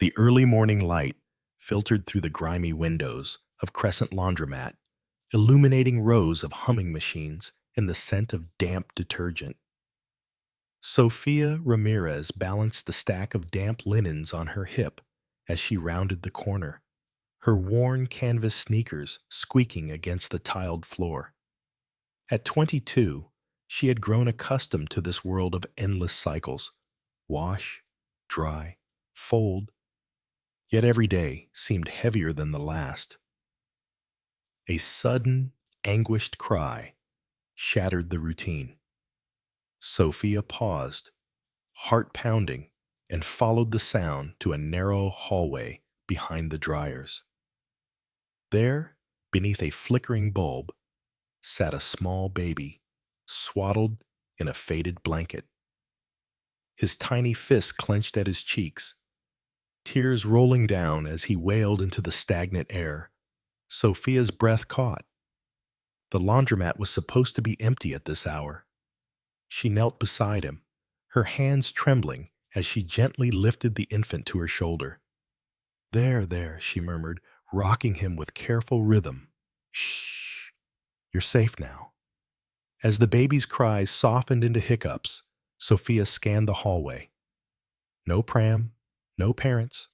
The early morning light filtered through the grimy windows of Crescent Laundromat, illuminating rows of humming machines and the scent of damp detergent. Sofia Ramirez balanced a stack of damp linens on her hip as she rounded the corner, her worn canvas sneakers squeaking against the tiled floor. At 22, she had grown accustomed to this world of endless cycles: wash, dry, fold, yet every day seemed heavier than the last. A sudden, anguished cry shattered the routine. Sophia paused, heart pounding, and followed the sound to a narrow hallway behind the dryers. There, beneath a flickering bulb, sat a small baby, swaddled in a faded blanket. His tiny fists clenched at his cheeks, tears rolling down as he wailed into the stagnant air. Sophia's breath caught. The laundromat was supposed to be empty at this hour. She knelt beside him, her hands trembling as she gently lifted the infant to her shoulder. There, there, she murmured, rocking him with careful rhythm. Shh, you're safe now. As the baby's cries softened into hiccups, Sophia scanned the hallway. No pram, no parents,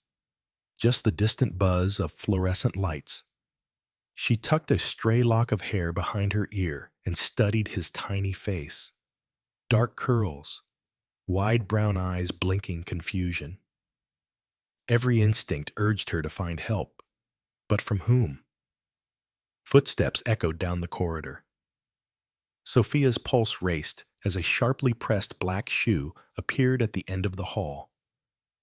just the distant buzz of fluorescent lights. She tucked a stray lock of hair behind her ear and studied his tiny face. Dark curls, wide brown eyes blinking confusion. Every instinct urged her to find help, but from whom? Footsteps echoed down the corridor. Sophia's pulse raced as a sharply pressed black shoe appeared at the end of the hall,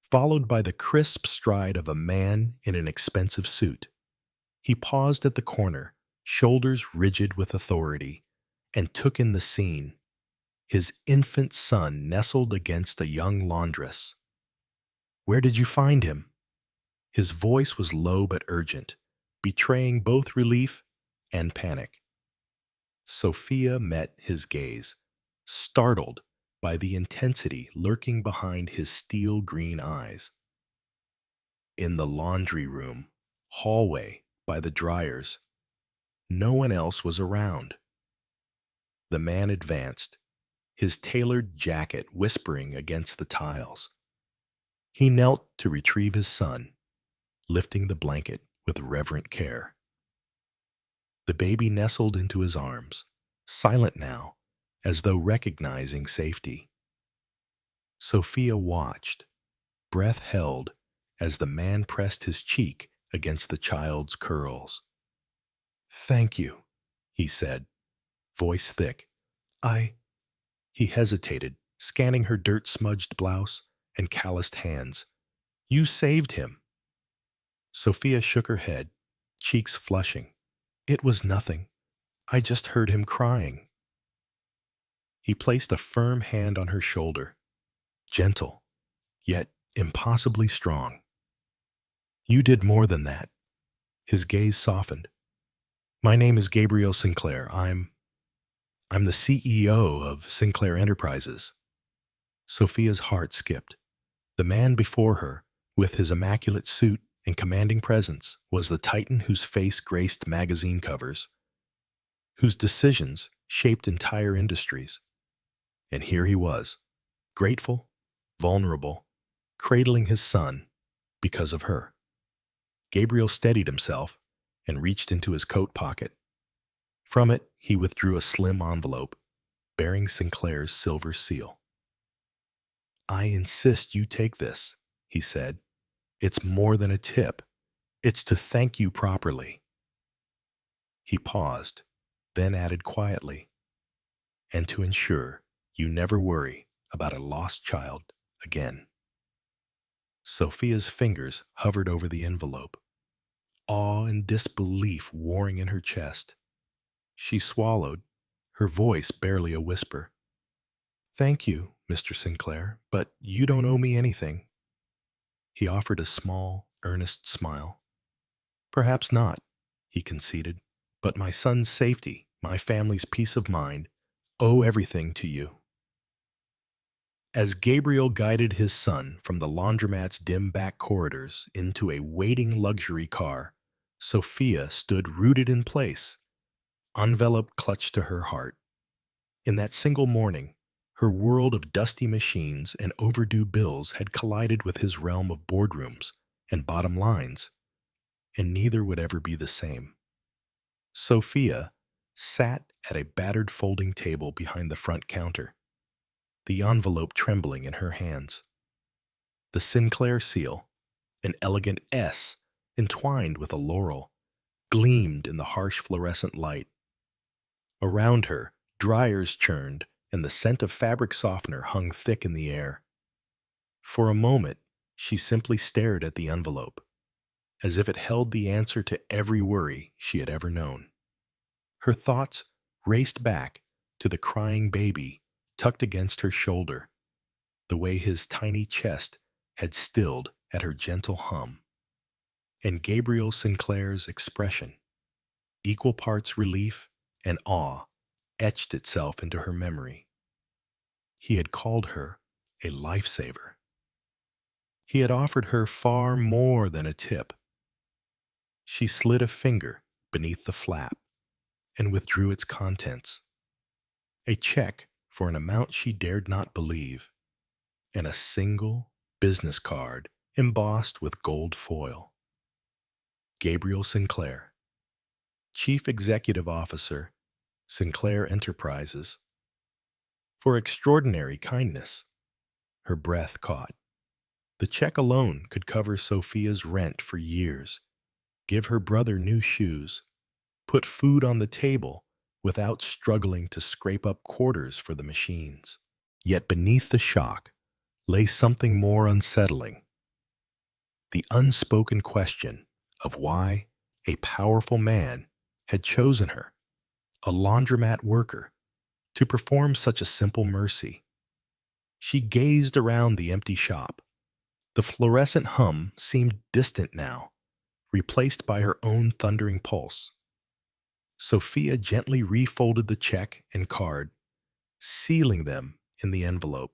followed by the crisp stride of a man in an expensive suit. He paused at the corner, shoulders rigid with authority, and took in the scene. His infant son nestled against a young laundress. "Where did you find him?" His voice was low but urgent, betraying both relief and panic. Sophia met his gaze, startled by the intensity lurking behind his steel green eyes. In the laundry room, hallway, by the dryers, no one else was around. The man advanced, his tailored jacket whispering against the tiles. He knelt to retrieve his son, lifting the blanket with reverent care. The baby nestled into his arms, silent now, as though recognizing safety. Sophia watched, breath held, as the man pressed his cheek against the child's curls. "Thank you," he said, voice thick. He hesitated, scanning her dirt-smudged blouse and calloused hands. "You saved him." Sophia shook her head, cheeks flushing. "It was nothing. I just heard him crying." He placed a firm hand on her shoulder, gentle, yet impossibly strong. "You did more than that." His gaze softened. "My name is Gabriel Sinclair. I'm the CEO of Sinclair Enterprises." Sophia's heart skipped. The man before her, with his immaculate suit and commanding presence, was the titan whose face graced magazine covers, whose decisions shaped entire industries. And here he was, grateful, vulnerable, cradling his son because of her. Gabriel steadied himself and reached into his coat pocket. From it, he withdrew a slim envelope bearing Sinclair's silver seal. "I insist you take this," he said. "It's more than a tip. It's to thank you properly." He paused, then added quietly, "And to ensure you never worry about a lost child again." Sophia's fingers hovered over the envelope, awe and disbelief warring in her chest. She swallowed, her voice barely a whisper. "Thank you, Mr. Sinclair, but you don't owe me anything." He offered a small, earnest smile. "Perhaps not," he conceded, "but my son's safety, my family's peace of mind, owe everything to you." As Gabriel guided his son from the laundromat's dim back corridors into a waiting luxury car, Sophia stood rooted in place, envelope clutched to her heart. In that single morning, her world of dusty machines and overdue bills had collided with his realm of boardrooms and bottom lines, and neither would ever be the same. Sophia sat at a battered folding table behind the front counter, the envelope trembling in her hands. The Sinclair seal, an elegant S entwined with a laurel, gleamed in the harsh fluorescent light. Around her, dryers churned, and the scent of fabric softener hung thick in the air. For a moment, she simply stared at the envelope, as if it held the answer to every worry she had ever known. Her thoughts raced back to the crying baby tucked against her shoulder, the way his tiny chest had stilled at her gentle hum, and Gabriel Sinclair's expression, equal parts relief and awe, etched itself into her memory. He had called her a lifesaver. He had offered her far more than a tip. She slid a finger beneath the flap and withdrew its contents. A check for an amount she dared not believe, and a single business card embossed with gold foil. Gabriel Sinclair, Chief Executive Officer, Sinclair Enterprises. For extraordinary kindness. Her breath caught. The check alone could cover Sophia's rent for years, give her brother new shoes, put food on the table without struggling to scrape up quarters for the machines. Yet beneath the shock lay something more unsettling. The unspoken question of why a powerful man had chosen her, a laundromat worker, to perform such a simple mercy. She gazed around the empty shop. The fluorescent hum seemed distant now, replaced by her own thundering pulse. Sophia gently refolded the check and card, sealing them in the envelope.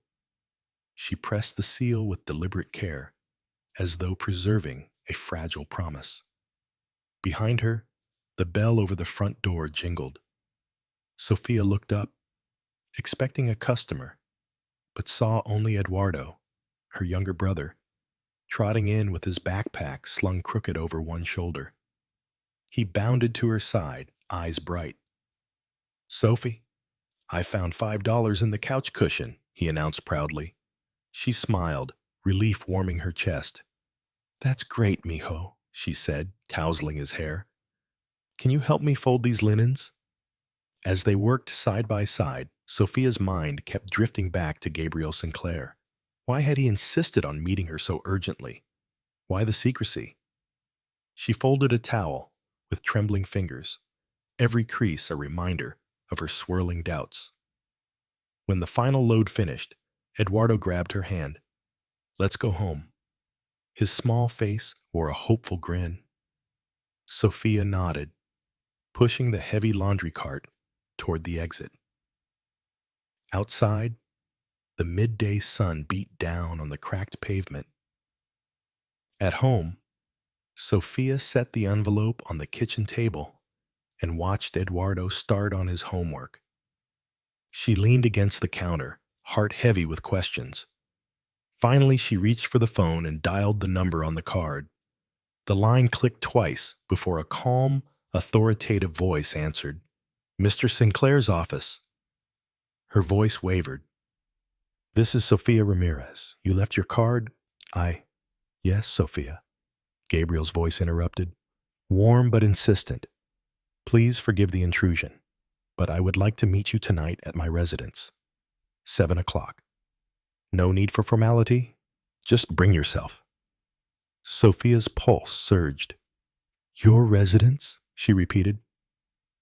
She pressed the seal with deliberate care, as though preserving a fragile promise. Behind her, the bell over the front door jingled. Sophia looked up, expecting a customer, but saw only Eduardo, her younger brother, trotting in with his backpack slung crooked over one shoulder. He bounded to her side, eyes bright. "Sophie, I found $5 in the couch cushion," he announced proudly. She smiled, relief warming her chest. "That's great, mijo," she said, tousling his hair. "Can you help me fold these linens?" As they worked side by side, Sophia's mind kept drifting back to Gabriel Sinclair. Why had he insisted on meeting her so urgently? Why the secrecy? She folded a towel with trembling fingers, every crease a reminder of her swirling doubts. When the final load finished, Eduardo grabbed her hand. "Let's go home." His small face wore a hopeful grin. Sophia nodded, pushing the heavy laundry cart toward the exit. Outside, the midday sun beat down on the cracked pavement. At home, Sophia set the envelope on the kitchen table and watched Eduardo start on his homework. She leaned against the counter, heart heavy with questions. Finally, she reached for the phone and dialed the number on the card. The line clicked twice before a calm, authoritative voice answered. "Mr. Sinclair's office." Her voice wavered. "This is Sofia Ramirez. You left your card?" Yes, Sophia," Gabriel's voice interrupted, warm but insistent. "Please forgive the intrusion, but I would like to meet you tonight at my residence. 7 o'clock. No need for formality. Just bring yourself." Sophia's pulse surged. "Your residence?" she repeated.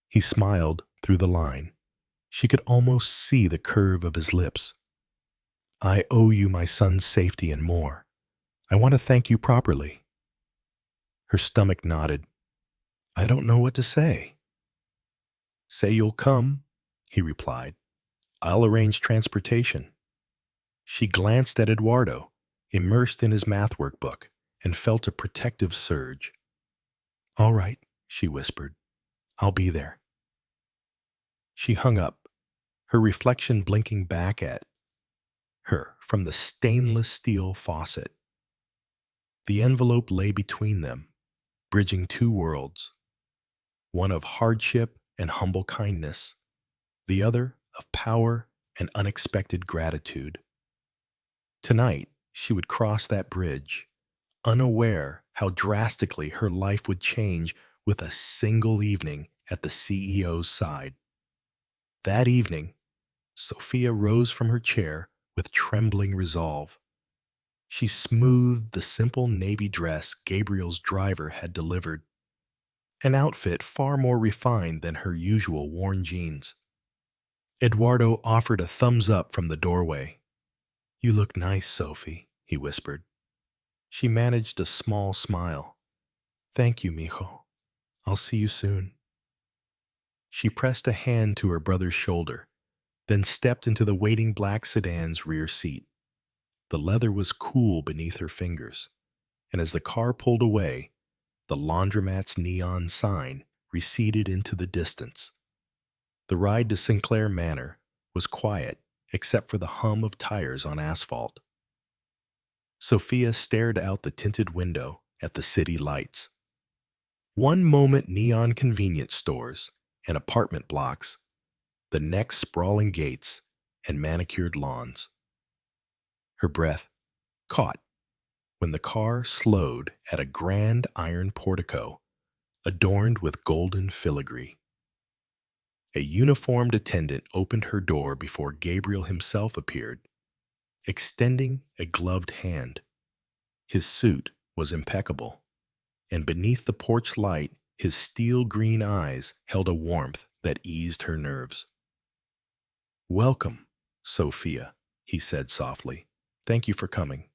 He smiled through the line. She could almost see the curve of his lips. "I owe you my son's safety and more. I want to thank you properly." Her stomach knotted. "I don't know what to say." "Say you'll come," he replied. "I'll arrange transportation." She glanced at Eduardo, immersed in his math workbook, and felt a protective surge. "All right," she whispered. "I'll be there." She hung up, her reflection blinking back at her from the stainless steel faucet. The envelope lay between them, bridging two worlds, one of hardship and humble kindness, the other of power and unexpected gratitude. Tonight, she would cross that bridge, unaware how drastically her life would change with a single evening at the CEO's side. That evening, Sofia rose from her chair with trembling resolve. She smoothed the simple navy dress Gabriel's driver had delivered, an outfit far more refined than her usual worn jeans. Eduardo offered a thumbs up from the doorway. "You look nice, Sophie," he whispered. She managed a small smile. "Thank you, mijo. I'll see you soon." She pressed a hand to her brother's shoulder, then stepped into the waiting black sedan's rear seat. The leather was cool beneath her fingers, and as the car pulled away, the laundromat's neon sign receded into the distance. The ride to Sinclair Manor was quiet except for the hum of tires on asphalt. Sophia stared out the tinted window at the city lights. One moment neon convenience stores and apartment blocks, the next sprawling gates and manicured lawns. Her breath caught when the car slowed at a grand iron portico adorned with golden filigree. A uniformed attendant opened her door before Gabriel himself appeared, extending a gloved hand. His suit was impeccable, and beneath the porch light, his steel green eyes held a warmth that eased her nerves. "Welcome, Sophia," he said softly. "Thank you for coming."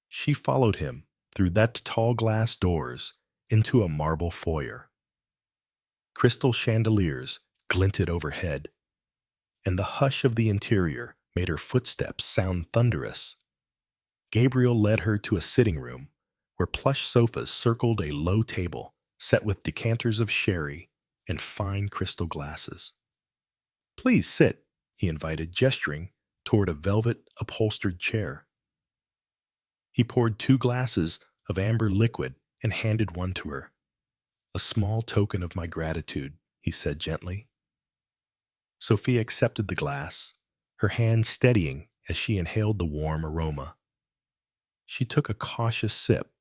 She followed him through that tall glass doors into a marble foyer. Crystal chandeliers glinted overhead, and the hush of the interior made her footsteps sound thunderous. Gabriel led her to a sitting room where plush sofas circled a low table set with decanters of sherry and fine crystal glasses. "Please sit," he invited, gesturing toward a velvet-upholstered chair. He poured 2 glasses of amber liquid and handed one to her. "A small token of my gratitude," he said gently. Sophia accepted the glass, her hand steadying as she inhaled the warm aroma. She took a cautious sip,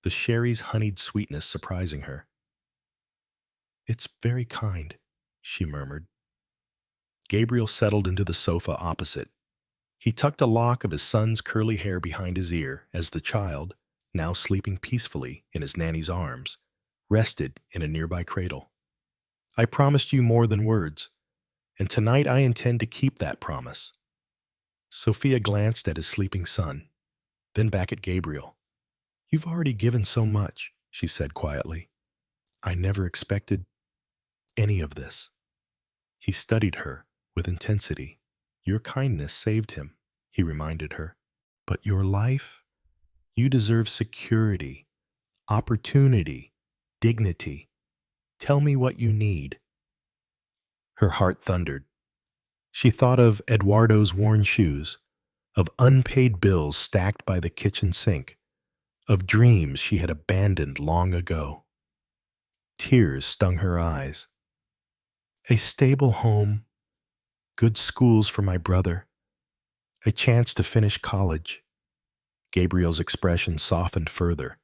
the sherry's honeyed sweetness surprising her. "It's very kind," she murmured. Gabriel settled into the sofa opposite. He tucked a lock of his son's curly hair behind his ear as the child, now sleeping peacefully in his nanny's arms, rested in a nearby cradle. "I promised you more than words, and tonight I intend to keep that promise." Sophia glanced at his sleeping son, then back at Gabriel. "You've already given so much," she said quietly. "I never expected any of this." He studied her with intensity. "Your kindness saved him," he reminded her. "But your life? You deserve security, opportunity, dignity. Tell me what you need." Her heart thundered. She thought of Eduardo's worn shoes, of unpaid bills stacked by the kitchen sink, of dreams she had abandoned long ago. Tears stung her eyes. "A stable home, good schools for my brother, a chance to finish college." Gabriel's expression softened further.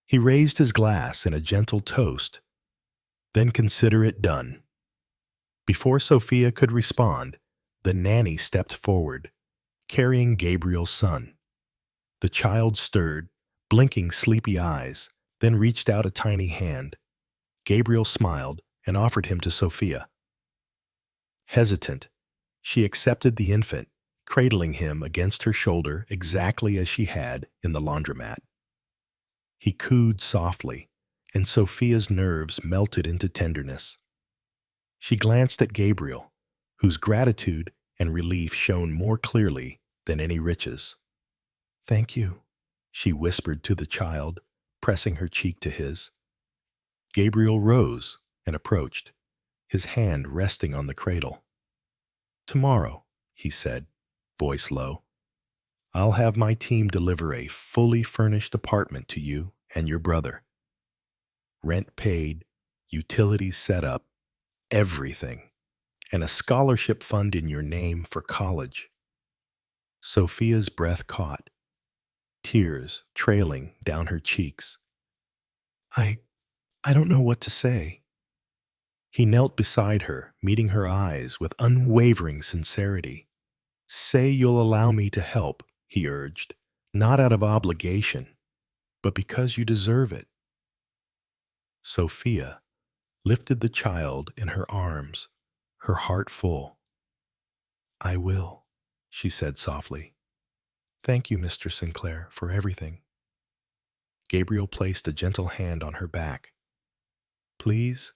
He raised his glass in a gentle toast. "Then consider it done." Before Sophia could respond, the nanny stepped forward, carrying Gabriel's son. The child stirred, blinking sleepy eyes, then reached out a tiny hand. Gabriel smiled and offered him to Sophia. Hesitant, she accepted the infant, cradling him against her shoulder exactly as she had in the laundromat. He cooed softly, and Sophia's nerves melted into tenderness. She glanced at Gabriel, whose gratitude and relief shone more clearly than any riches. "Thank you," she whispered to the child, pressing her cheek to his. Gabriel rose and approached, his hand resting on the cradle. "Tomorrow," he said, voice low, "I'll have my team deliver a fully furnished apartment to you and your brother. Rent paid, utilities set up, everything, and a scholarship fund in your name for college." Sophia's breath caught, tears trailing down her cheeks. I I don't know what to say." He knelt beside her, meeting her eyes with unwavering sincerity. "Say you'll allow me to help," he urged, "not out of obligation, but because you deserve it." Sophia lifted the child in her arms, her heart full. "I will," she said softly. "Thank you, Mr. Sinclair, for everything." Gabriel placed a gentle hand on her back. "Please,"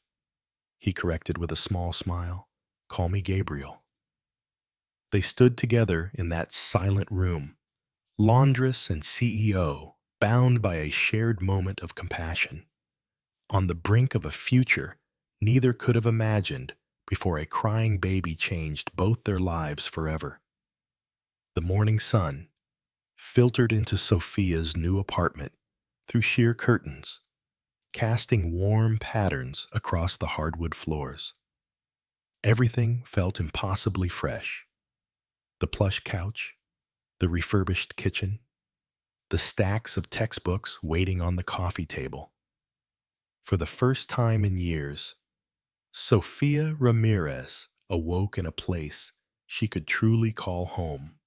he corrected with a small smile, "call me Gabriel." They stood together in that silent room, laundress and CEO, bound by a shared moment of compassion, on the brink of a future neither could have imagined before a crying baby changed both their lives forever. The morning sun filtered into Sophia's new apartment through sheer curtains, casting warm patterns across the hardwood floors. Everything felt impossibly fresh. The plush couch, the refurbished kitchen, the stacks of textbooks waiting on the coffee table. For the first time in years, Sofia Ramirez awoke in a place she could truly call home.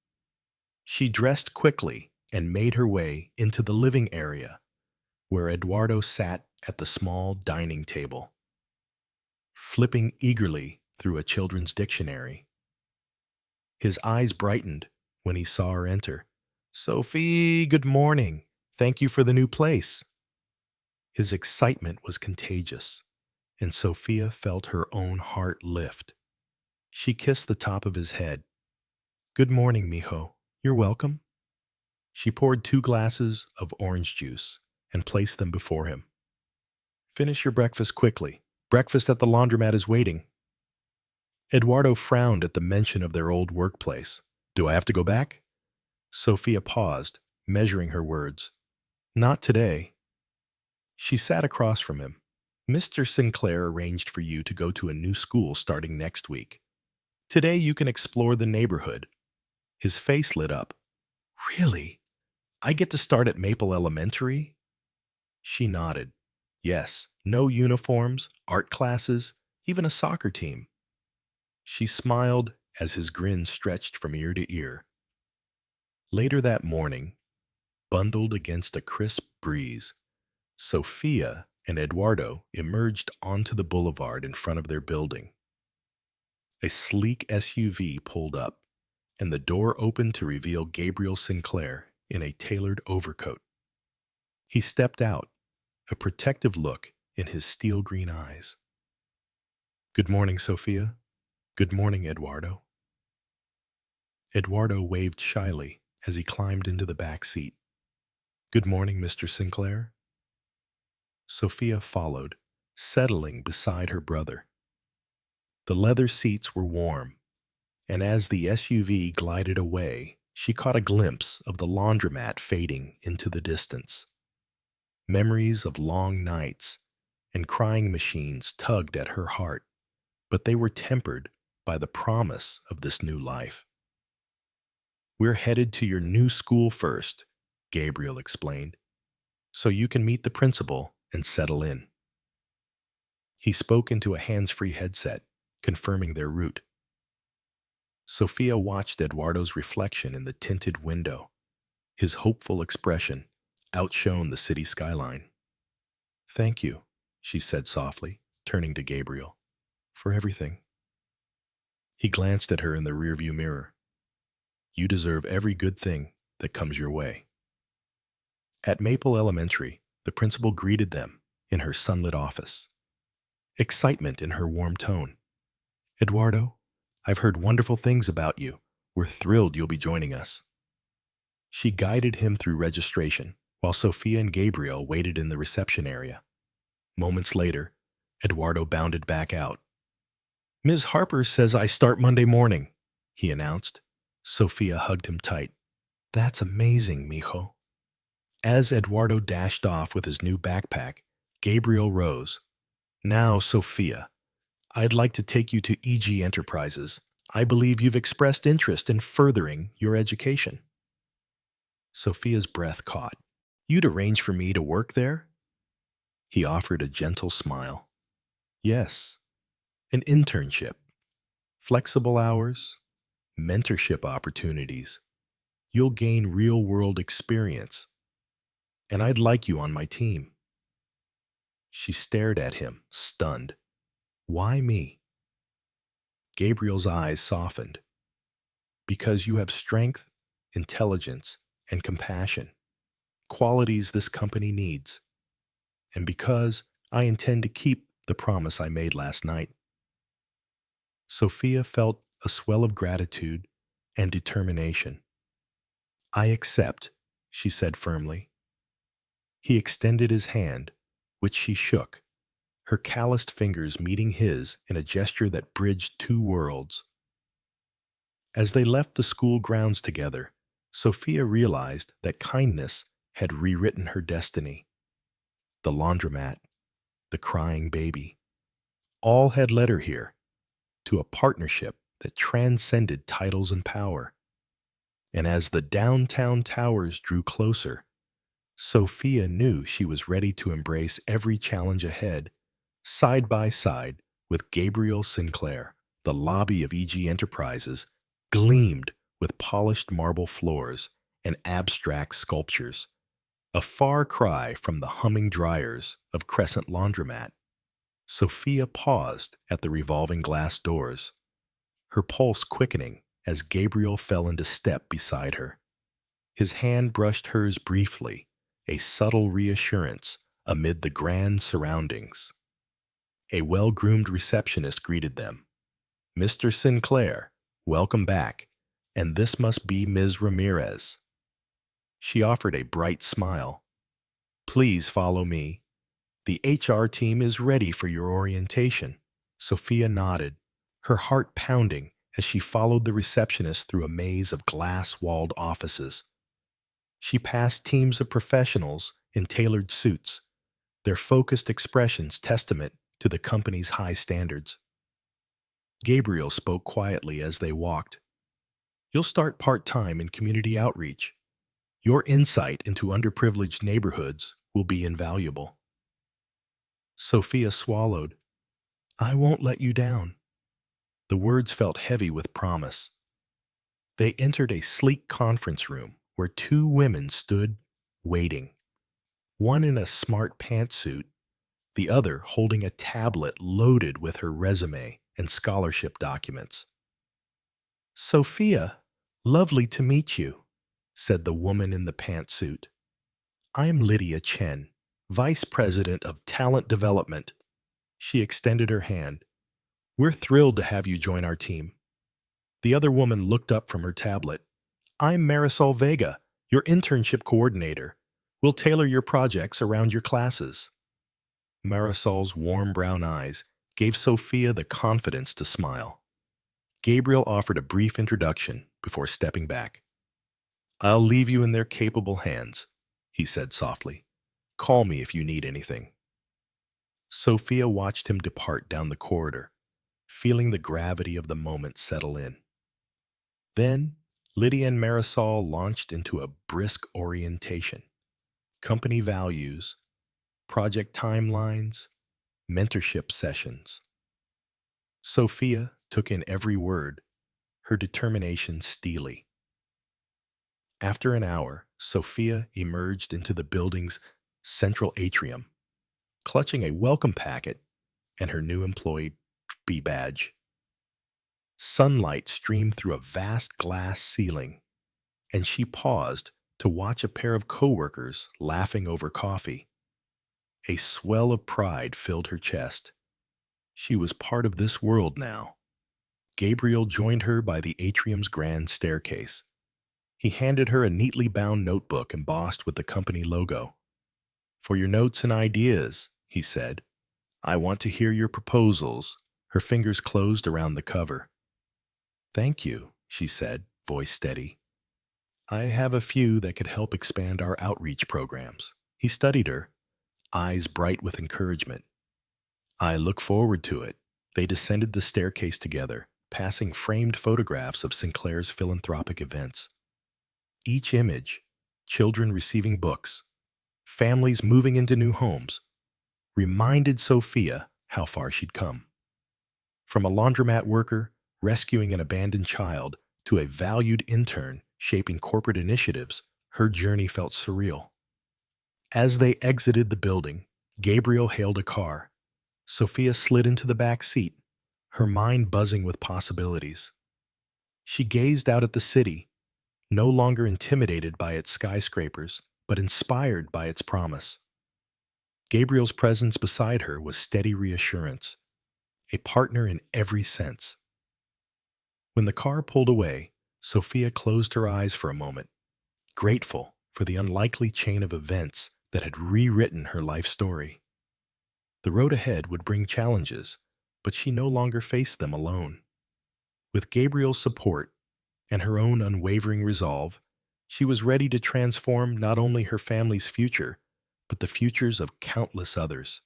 She dressed quickly and made her way into the living area, where Eduardo sat at the small dining table, flipping eagerly through a children's dictionary. His eyes brightened when he saw her enter. "Sophie, good morning. Thank you for the new place." His excitement was contagious, and Sophia felt her own heart lift. She kissed the top of his head. "Good morning, mijo. You're welcome." She poured 2 glasses of orange juice and placed them before him. "Finish your breakfast quickly. Breakfast at the laundromat is waiting." Eduardo frowned at the mention of their old workplace. "Do I have to go back?" Sophia paused, measuring her words. "Not today." She sat across from him. "Mr. Sinclair arranged for you to go to a new school starting next week. Today you can explore the neighborhood." His face lit up. "Really? I get to start at Maple Elementary?" She nodded. "Yes, no uniforms, art classes, even a soccer team." She smiled as his grin stretched from ear to ear. Later that morning, bundled against a crisp breeze, Sophia and Eduardo emerged onto the boulevard in front of their building. A sleek SUV pulled up, and the door opened to reveal Gabriel Sinclair in a tailored overcoat. He stepped out, a protective look in his steel green eyes. "Good morning, Sophia. Good morning, Eduardo." Eduardo waved shyly as he climbed into the back seat. "Good morning, Mr. Sinclair." Sophia followed, settling beside her brother. The leather seats were warm, and as the SUV glided away, she caught a glimpse of the laundromat fading into the distance. Memories of long nights and crying machines tugged at her heart, but they were tempered by the promise of this new life. "We're headed to your new school first," Gabriel explained, "so you can meet the principal and settle in." He spoke into a hands-free headset, confirming their route. Sophia watched Eduardo's reflection in the tinted window. His hopeful expression outshone the city skyline. "Thank you," she said softly, turning to Gabriel, "for everything." He glanced at her in the rearview mirror. "You deserve every good thing that comes your way." At Maple Elementary, the principal greeted them in her sunlit office, excitement in her warm tone. "Eduardo, I've heard wonderful things about you. We're thrilled you'll be joining us. She guided him through registration, while Sofia and Gabriel waited in the reception area. Moments later, Eduardo bounded back out. Ms. Harper says I start Monday morning, he announced. Sofia hugged him tight. That's amazing, mijo. As Eduardo dashed off with his new backpack, Gabriel rose. Now, Sofia, I'd like to take you to EG Enterprises. I believe you've expressed interest in furthering your education. Sofia's breath caught. You'd arrange for me to work there? He offered a gentle smile. Yes, an internship, flexible hours, mentorship opportunities. You'll gain real-world experience, and I'd like you on my team. She stared at him, stunned. Why me? Gabriel's eyes softened. Because you have strength, intelligence, and compassion, qualities this company needs. And because I intend to keep the promise I made last night. Sofia felt a swell of gratitude and determination. I accept, she said firmly. He extended his hand, which she shook, her calloused fingers meeting his in a gesture that bridged two worlds. As they left the school grounds together, Sofia realized that kindness had rewritten her destiny. The laundromat, the crying baby, all had led her here, to a partnership that transcended titles and power. And as the downtown towers drew closer, Sofia knew she was ready to embrace every challenge ahead, side by side with Gabriel Sinclair. The lobby of EG Enterprises gleamed with polished marble floors and abstract sculptures, a far cry from the humming dryers of Crescent Laundromat. Sofia paused at the revolving glass doors, her pulse quickening as Gabriel fell into step beside her. His hand brushed hers briefly, a subtle reassurance amid the grand surroundings. A well-groomed receptionist greeted them. Mr. Sinclair, welcome back, and this must be Ms. Ramirez. She offered a bright smile. Please follow me. The HR team is ready for your orientation. Sofia nodded, her heart pounding as she followed the receptionist through a maze of glass-walled offices. She passed teams of professionals in tailored suits, their focused expressions testament to the company's high standards. Gabriel spoke quietly as they walked. You'll start part-time in community outreach. Your insight into underprivileged neighborhoods will be invaluable. Sofia swallowed. I won't let you down. The words felt heavy with promise. They entered a sleek conference room where two women stood, waiting. One in a smart pantsuit, the other holding a tablet loaded with her resume and scholarship documents. Sofia, lovely to meet you, said the woman in the pantsuit. I'm Lydia Chen, Vice President of Talent Development. She extended her hand. We're thrilled to have you join our team. The other woman looked up from her tablet. I'm Marisol Vega, your internship coordinator. We'll tailor your projects around your classes. Marisol's warm brown eyes gave Sofia the confidence to smile. Gabriel offered a brief introduction before stepping back. I'll leave you in their capable hands, he said softly. Call me if you need anything. Sofia watched him depart down the corridor, feeling the gravity of the moment settle in. Then, Lydia and Marisol launched into a brisk orientation. Company values, project timelines, mentorship sessions. Sofia took in every word, her determination steely. After an hour, Sofia emerged into the building's central atrium, clutching a welcome packet and her new employee badge. Sunlight streamed through a vast glass ceiling, and she paused to watch a pair of coworkers laughing over coffee. A swell of pride filled her chest. She was part of this world now, Gabriel joined her by the atrium's grand staircase. He handed her a neatly bound notebook embossed with the company logo. "For your notes and ideas," he said. "I want to hear your proposals." Her fingers closed around the cover. "Thank you," she said, voice steady. "I have a few that could help expand our outreach programs." He studied her, eyes bright with encouragement. "I look forward to it." They descended the staircase together, passing framed photographs of Sinclair's philanthropic events. Each image, children receiving books, families moving into new homes, reminded Sophia how far she'd come. From a laundromat worker rescuing an abandoned child to a valued intern shaping corporate initiatives, her journey felt surreal. As they exited the building, Gabriel hailed a car. Sophia slid into the back seat, her mind buzzing with possibilities. She gazed out at the city, no longer intimidated by its skyscrapers, but inspired by its promise. Gabriel's presence beside her was steady reassurance, a partner in every sense. When the car pulled away, Sophia closed her eyes for a moment, grateful for the unlikely chain of events that had rewritten her life story. The road ahead would bring challenges, but she no longer faced them alone. With Gabriel's support and her own unwavering resolve, she was ready to transform not only her family's future, but the futures of countless others.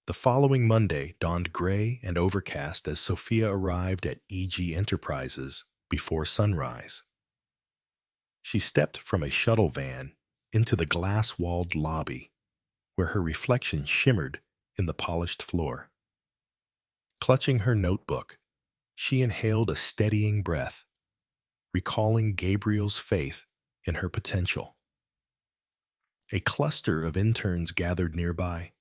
The following Monday dawned gray and overcast as Sophia arrived at EG Enterprises before sunrise. She stepped from a shuttle van into the glass-walled lobby, where her reflection shimmered in the polished floor. Clutching her notebook, she inhaled a steadying breath, recalling Gabriel's faith in her potential. A cluster of interns gathered nearby,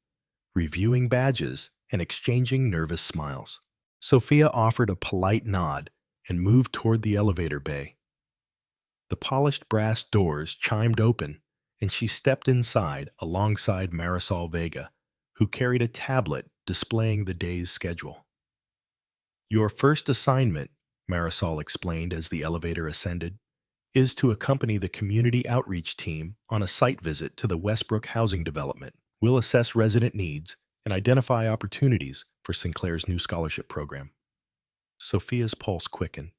reviewing badges and exchanging nervous smiles. Sophia offered a polite nod and moved toward the elevator bay. The polished brass doors chimed open, and she stepped inside alongside Marisol Vega, who carried a tablet displaying the day's schedule. "Your first assignment," Marisol explained as the elevator ascended, "is to accompany the community outreach team on a site visit to the Westbrook housing development. We'll assess resident needs and identify opportunities for Sinclair's new scholarship program." Sophia's pulse quickened.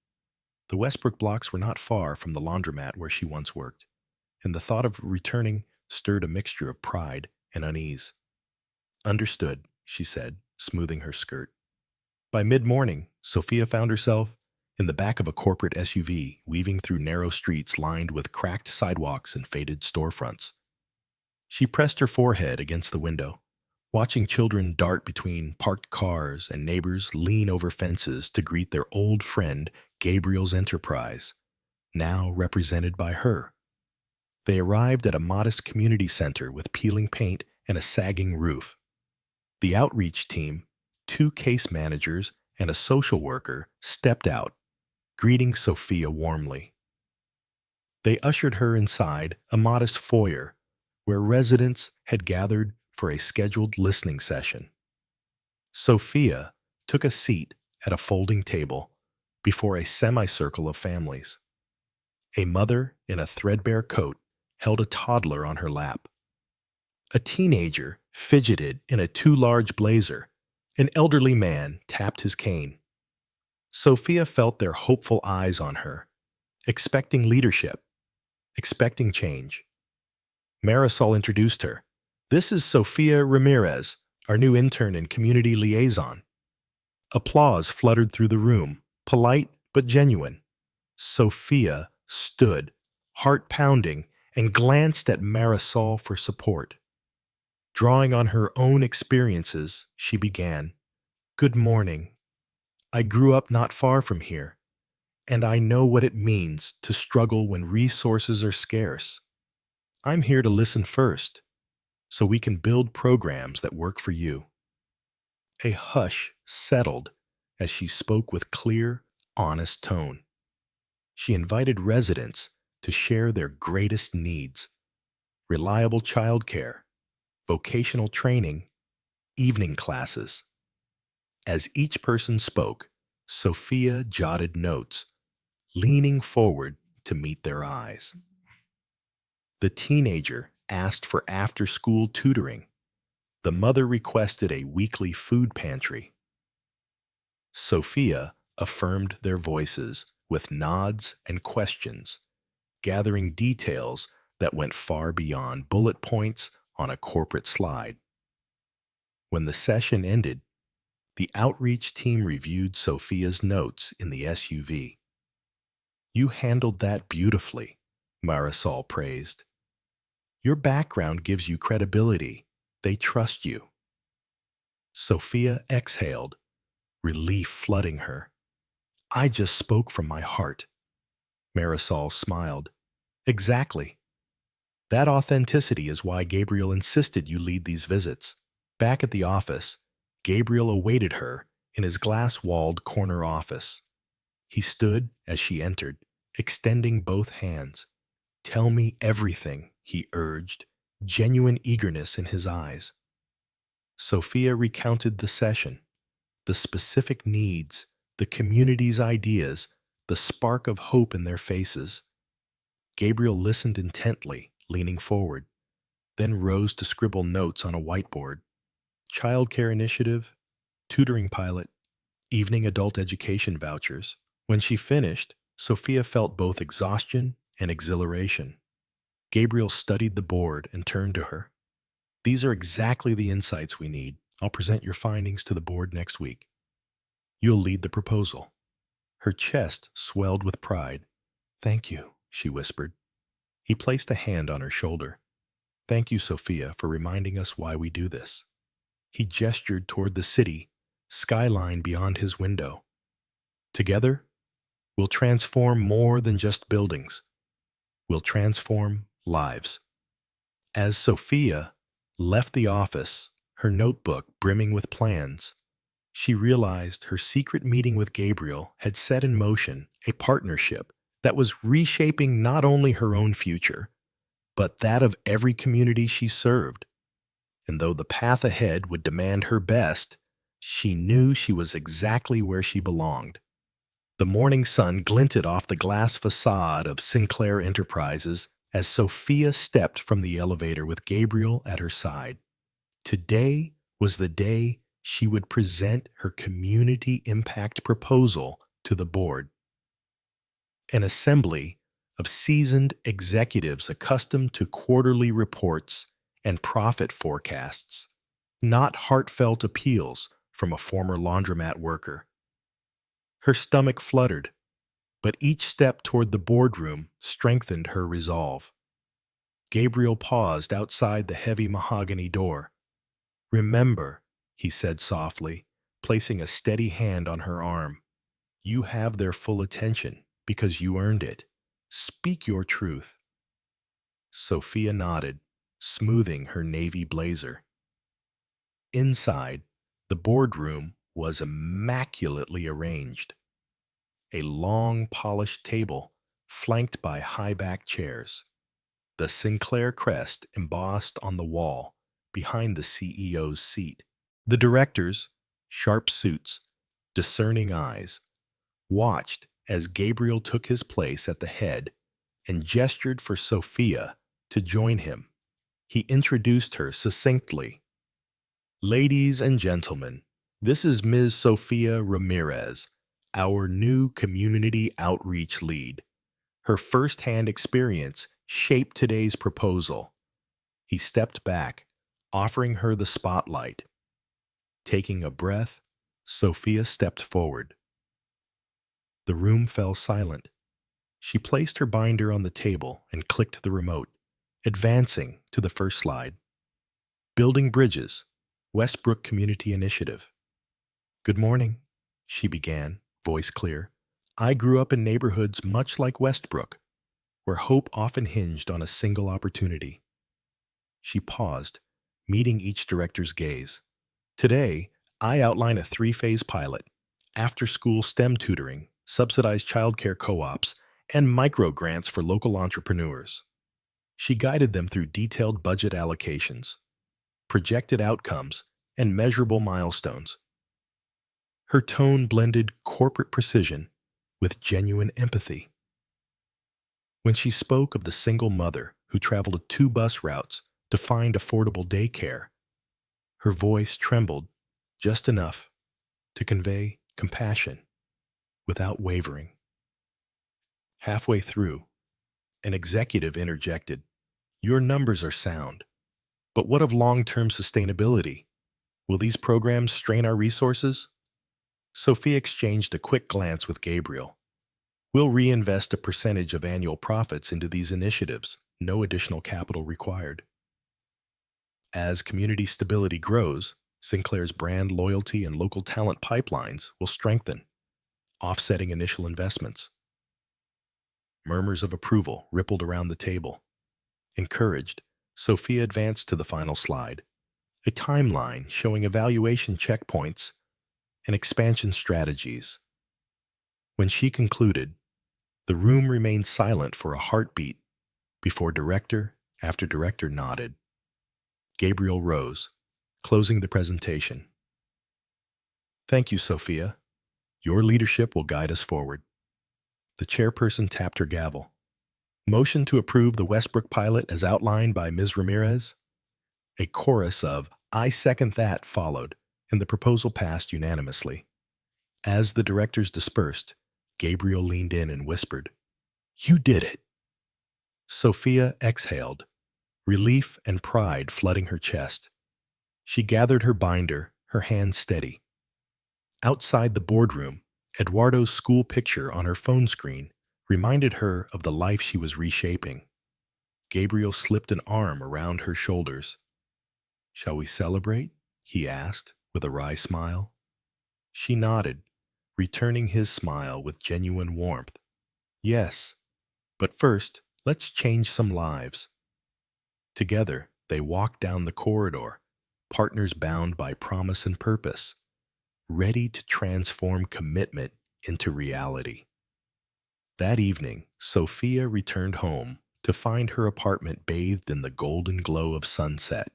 The Westbrook blocks were not far from the laundromat where she once worked, and the thought of returning stirred a mixture of pride and unease. "Understood," she said, smoothing her skirt. By mid-morning, Sophia found herself in the back of a corporate SUV, weaving through narrow streets lined with cracked sidewalks and faded storefronts. She pressed her forehead against the window, watching children dart between parked cars and neighbors lean over fences to greet their old friend Gabriel's Enterprise, now represented by her. They arrived at a modest community center with peeling paint and a sagging roof. The outreach team, 2 case managers, and a social worker stepped out, greeting Sophia warmly. They ushered her inside a modest foyer where residents had gathered for a scheduled listening session. Sophia took a seat at a folding table before a semicircle of families. A mother in a threadbare coat held a toddler on her lap. A teenager fidgeted in a too large blazer. An elderly man tapped his cane. Sophia felt their hopeful eyes on her, expecting leadership, expecting change. Marisol introduced her. "This is Sofia Ramirez, our new intern and community liaison." Applause fluttered through the room, polite but genuine. Sophia stood, heart pounding, and glanced at Marisol for support. Drawing on her own experiences, she began, "Good morning. I grew up not far from here, and I know what it means to struggle when resources are scarce. I'm here to listen first, so we can build programs that work for you." A hush settled as she spoke with clear, honest tone. She invited residents to share their greatest needs: reliable childcare, vocational training, evening classes. As each person spoke, Sophia jotted notes, leaning forward to meet their eyes. The teenager asked for after-school tutoring. The mother requested a weekly food pantry. Sophia affirmed their voices with nods and questions, gathering details that went far beyond bullet points on a corporate slide. When the session ended, the outreach team reviewed Sophia's notes in the SUV. "You handled that beautifully," Marisol praised. "Your background gives you credibility. They trust you." Sophia exhaled, relief flooding her. "I just spoke from my heart." Marisol smiled. "Exactly. That authenticity is why Gabriel insisted you lead these visits." Back at the office, Gabriel awaited her in his glass-walled corner office. He stood as she entered, extending both hands. "Tell me everything," he urged, genuine eagerness in his eyes. Sophia recounted the session, the specific needs, the community's ideas, the spark of hope in their faces. Gabriel listened intently, leaning forward, then rose to scribble notes on a whiteboard. Childcare initiative, tutoring pilot, evening adult education vouchers. When she finished, Sophia felt both exhaustion and exhilaration. Gabriel studied the board and turned to her. "These are exactly the insights we need. I'll present your findings to the board next week. You'll lead the proposal." Her chest swelled with pride. "Thank you," she whispered. He placed a hand on her shoulder. "Thank you, Sophia, for reminding us why we do this." He gestured toward the city, skyline beyond his window. "Together, we'll transform more than just buildings. We'll transform lives." As Sophia left the office, her notebook brimming with plans, she realized her secret meeting with Gabriel had set in motion a partnership that was reshaping not only her own future, but that of every community she served. And though the path ahead would demand her best, she knew she was exactly where she belonged. The morning sun glinted off the glass facade of Sinclair Enterprises as Sophia stepped from the elevator with Gabriel at her side. Today was the day she would present her community impact proposal to the board. An assembly of seasoned executives accustomed to quarterly reports and profit forecasts, not heartfelt appeals from a former laundromat worker. Her stomach fluttered, but each step toward the boardroom strengthened her resolve. Gabriel paused outside the heavy mahogany door. "Remember," he said softly, placing a steady hand on her arm, "you have their full attention because you earned it. Speak your truth." Sophia nodded, smoothing her navy blazer. Inside, the boardroom was immaculately arranged. A long, polished table flanked by high-back chairs. The Sinclair crest embossed on the wall behind the CEO's seat. The directors, sharp suits, discerning eyes, watched as Gabriel took his place at the head and gestured for Sophia to join him. He introduced her succinctly. "Ladies and gentlemen, this is Ms. Sofia Ramirez, our new community outreach lead. Her first-hand experience shaped today's proposal." He stepped back, offering her the spotlight. Taking a breath, Sophia stepped forward. The room fell silent. She placed her binder on the table and clicked the remote, advancing to the first slide. "Building Bridges, Westbrook Community Initiative." "Good morning," she began, voice clear. "I grew up in neighborhoods much like Westbrook, where hope often hinged on a single opportunity." She paused, meeting each director's gaze. "Today, I outline a three-phase pilot: after-school STEM tutoring, subsidized childcare co-ops, and micro-grants for local entrepreneurs." She guided them through detailed budget allocations, projected outcomes, and measurable milestones. Her tone blended corporate precision with genuine empathy. When she spoke of the single mother who traveled 2 bus routes to find affordable daycare, her voice trembled just enough to convey compassion without wavering. Halfway through, an executive interjected, "Your numbers are sound, but what of long-term sustainability? Will these programs strain our resources?" Sophia exchanged a quick glance with Gabriel. "We'll reinvest a percentage of annual profits into these initiatives, no additional capital required." As community stability grows, Sinclair's brand loyalty and local talent pipelines will strengthen, offsetting initial investments. Murmurs of approval rippled around the table. Encouraged, Sophia advanced to the final slide, a timeline showing evaluation checkpoints and expansion strategies. When she concluded, the room remained silent for a heartbeat before director after director nodded. Gabriel rose, closing the presentation. "Thank you, Sophia. Your leadership will guide us forward." The chairperson tapped her gavel. "Motion to approve the Westbrook pilot as outlined by Ms. Ramirez." A chorus of "I second that" followed, and the proposal passed unanimously. As the directors dispersed, Gabriel leaned in and whispered, "You did it." Sophia exhaled, relief and pride flooding her chest. She gathered her binder, her hands steady. Outside the boardroom, Eduardo's school picture on her phone screen reminded her of the life she was reshaping. Gabriel slipped an arm around her shoulders. "Shall we celebrate?" he asked, with a wry smile. She nodded, returning his smile with genuine warmth. "Yes, but first, let's change some lives." Together, they walked down the corridor, partners bound by promise and purpose, ready to transform commitment into reality. That evening, Sophia returned home to find her apartment bathed in the golden glow of sunset.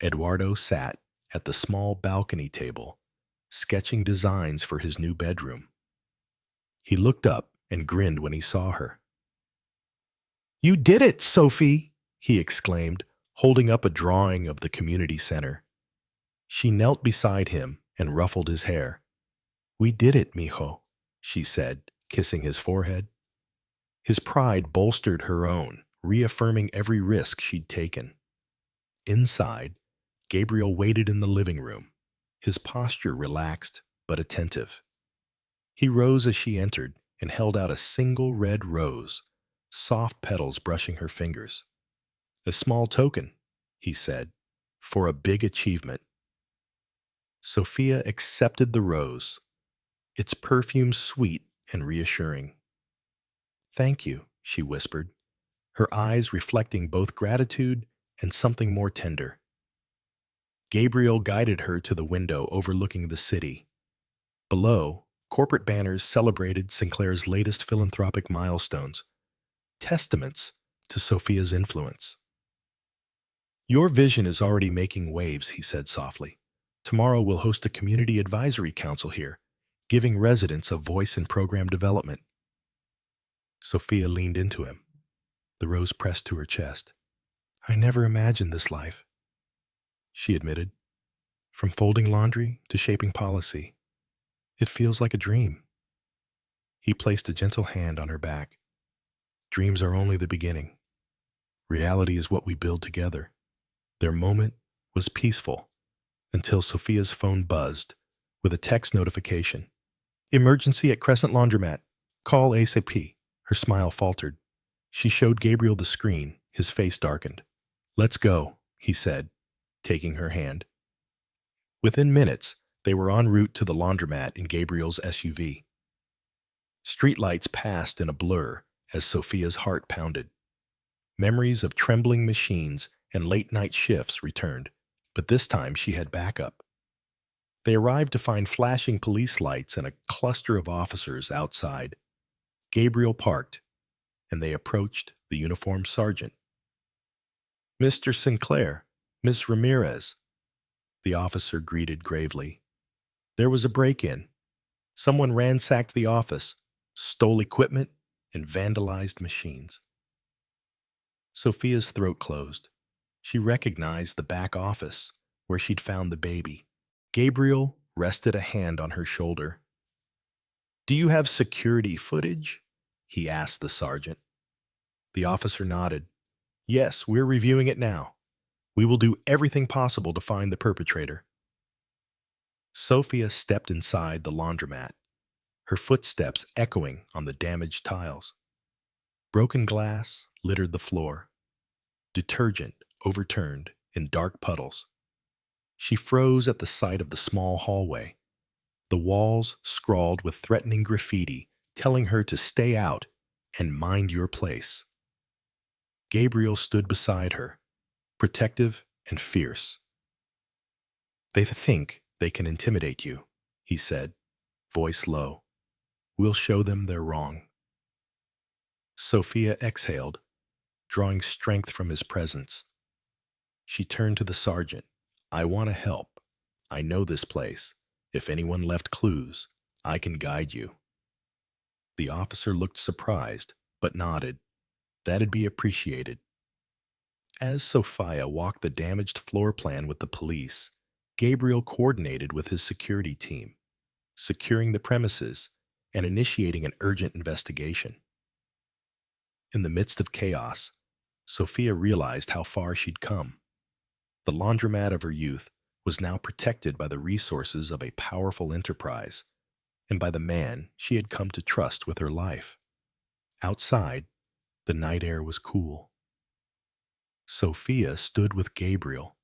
Eduardo sat at the small balcony table, sketching designs for his new bedroom. He looked up and grinned when he saw her. "You did it, Sophie!" he exclaimed, holding up a drawing of the community center. She knelt beside him and ruffled his hair. "We did it, mijo," she said, kissing his forehead. His pride bolstered her own, reaffirming every risk she'd taken. Inside, Gabriel waited in the living room, his posture relaxed but attentive. He rose as she entered and held out a single red rose, soft petals brushing her fingers. "A small token," he said, "for a big achievement." Sophia accepted the rose, its perfume sweet and reassuring. "Thank you," she whispered, her eyes reflecting both gratitude and something more tender. Gabriel guided her to the window overlooking the city. Below, corporate banners celebrated Sinclair's latest philanthropic milestones, testaments to Sophia's influence. "Your vision is already making waves," he said softly. "Tomorrow we'll host a community advisory council here, giving residents a voice in program development." Sophia leaned into him, the rose pressed to her chest. "I never imagined this life," she admitted. "From folding laundry to shaping policy. It feels like a dream." He placed a gentle hand on her back. "Dreams are only the beginning. Reality is what we build together." Their moment was peaceful until Sophia's phone buzzed with a text notification. "Emergency at Crescent Laundromat. Call ASAP." Her smile faltered. She showed Gabriel the screen, his face darkened. "Let's go," he said, taking her hand. Within minutes, they were en route to the laundromat in Gabriel's SUV. Streetlights passed in a blur as Sophia's heart pounded. Memories of trembling machines and late-night shifts returned, but this time she had backup. They arrived to find flashing police lights and a cluster of officers outside. Gabriel parked, and they approached the uniformed sergeant. "Mr. Sinclair, Miss Ramirez," the officer greeted gravely. There was a break-in. Someone ransacked the office, stole equipment, and vandalized machines. Sophia's throat closed. She recognized the back office, where she'd found the baby. Gabriel rested a hand on her shoulder. "Do you have security footage?" he asked the sergeant. The officer nodded. "Yes, we're reviewing it now. We will do everything possible to find the perpetrator." Sophia stepped inside the laundromat, her footsteps echoing on the damaged tiles. Broken glass littered the floor, detergent overturned in dark puddles. She froze at the sight of the small hallway, the walls scrawled with threatening graffiti telling her to stay out and mind your place. Gabriel stood beside her, protective and fierce. "They think they can intimidate you," he said, voice low. "We'll show them they're wrong." Sophia exhaled, drawing strength from his presence. She turned to the sergeant. "I want to help. I know this place. If anyone left clues, I can guide you." The officer looked surprised, but nodded. That'd be appreciated. As Sophia walked the damaged floor plan with the police, Gabriel coordinated with his security team, securing the premises and initiating an urgent investigation. In the midst of chaos, Sophia realized how far she'd come. The laundromat of her youth was now protected by the resources of a powerful enterprise and by the man she had come to trust with her life. Outside, the night air was cool. Sophia stood with Gabriel,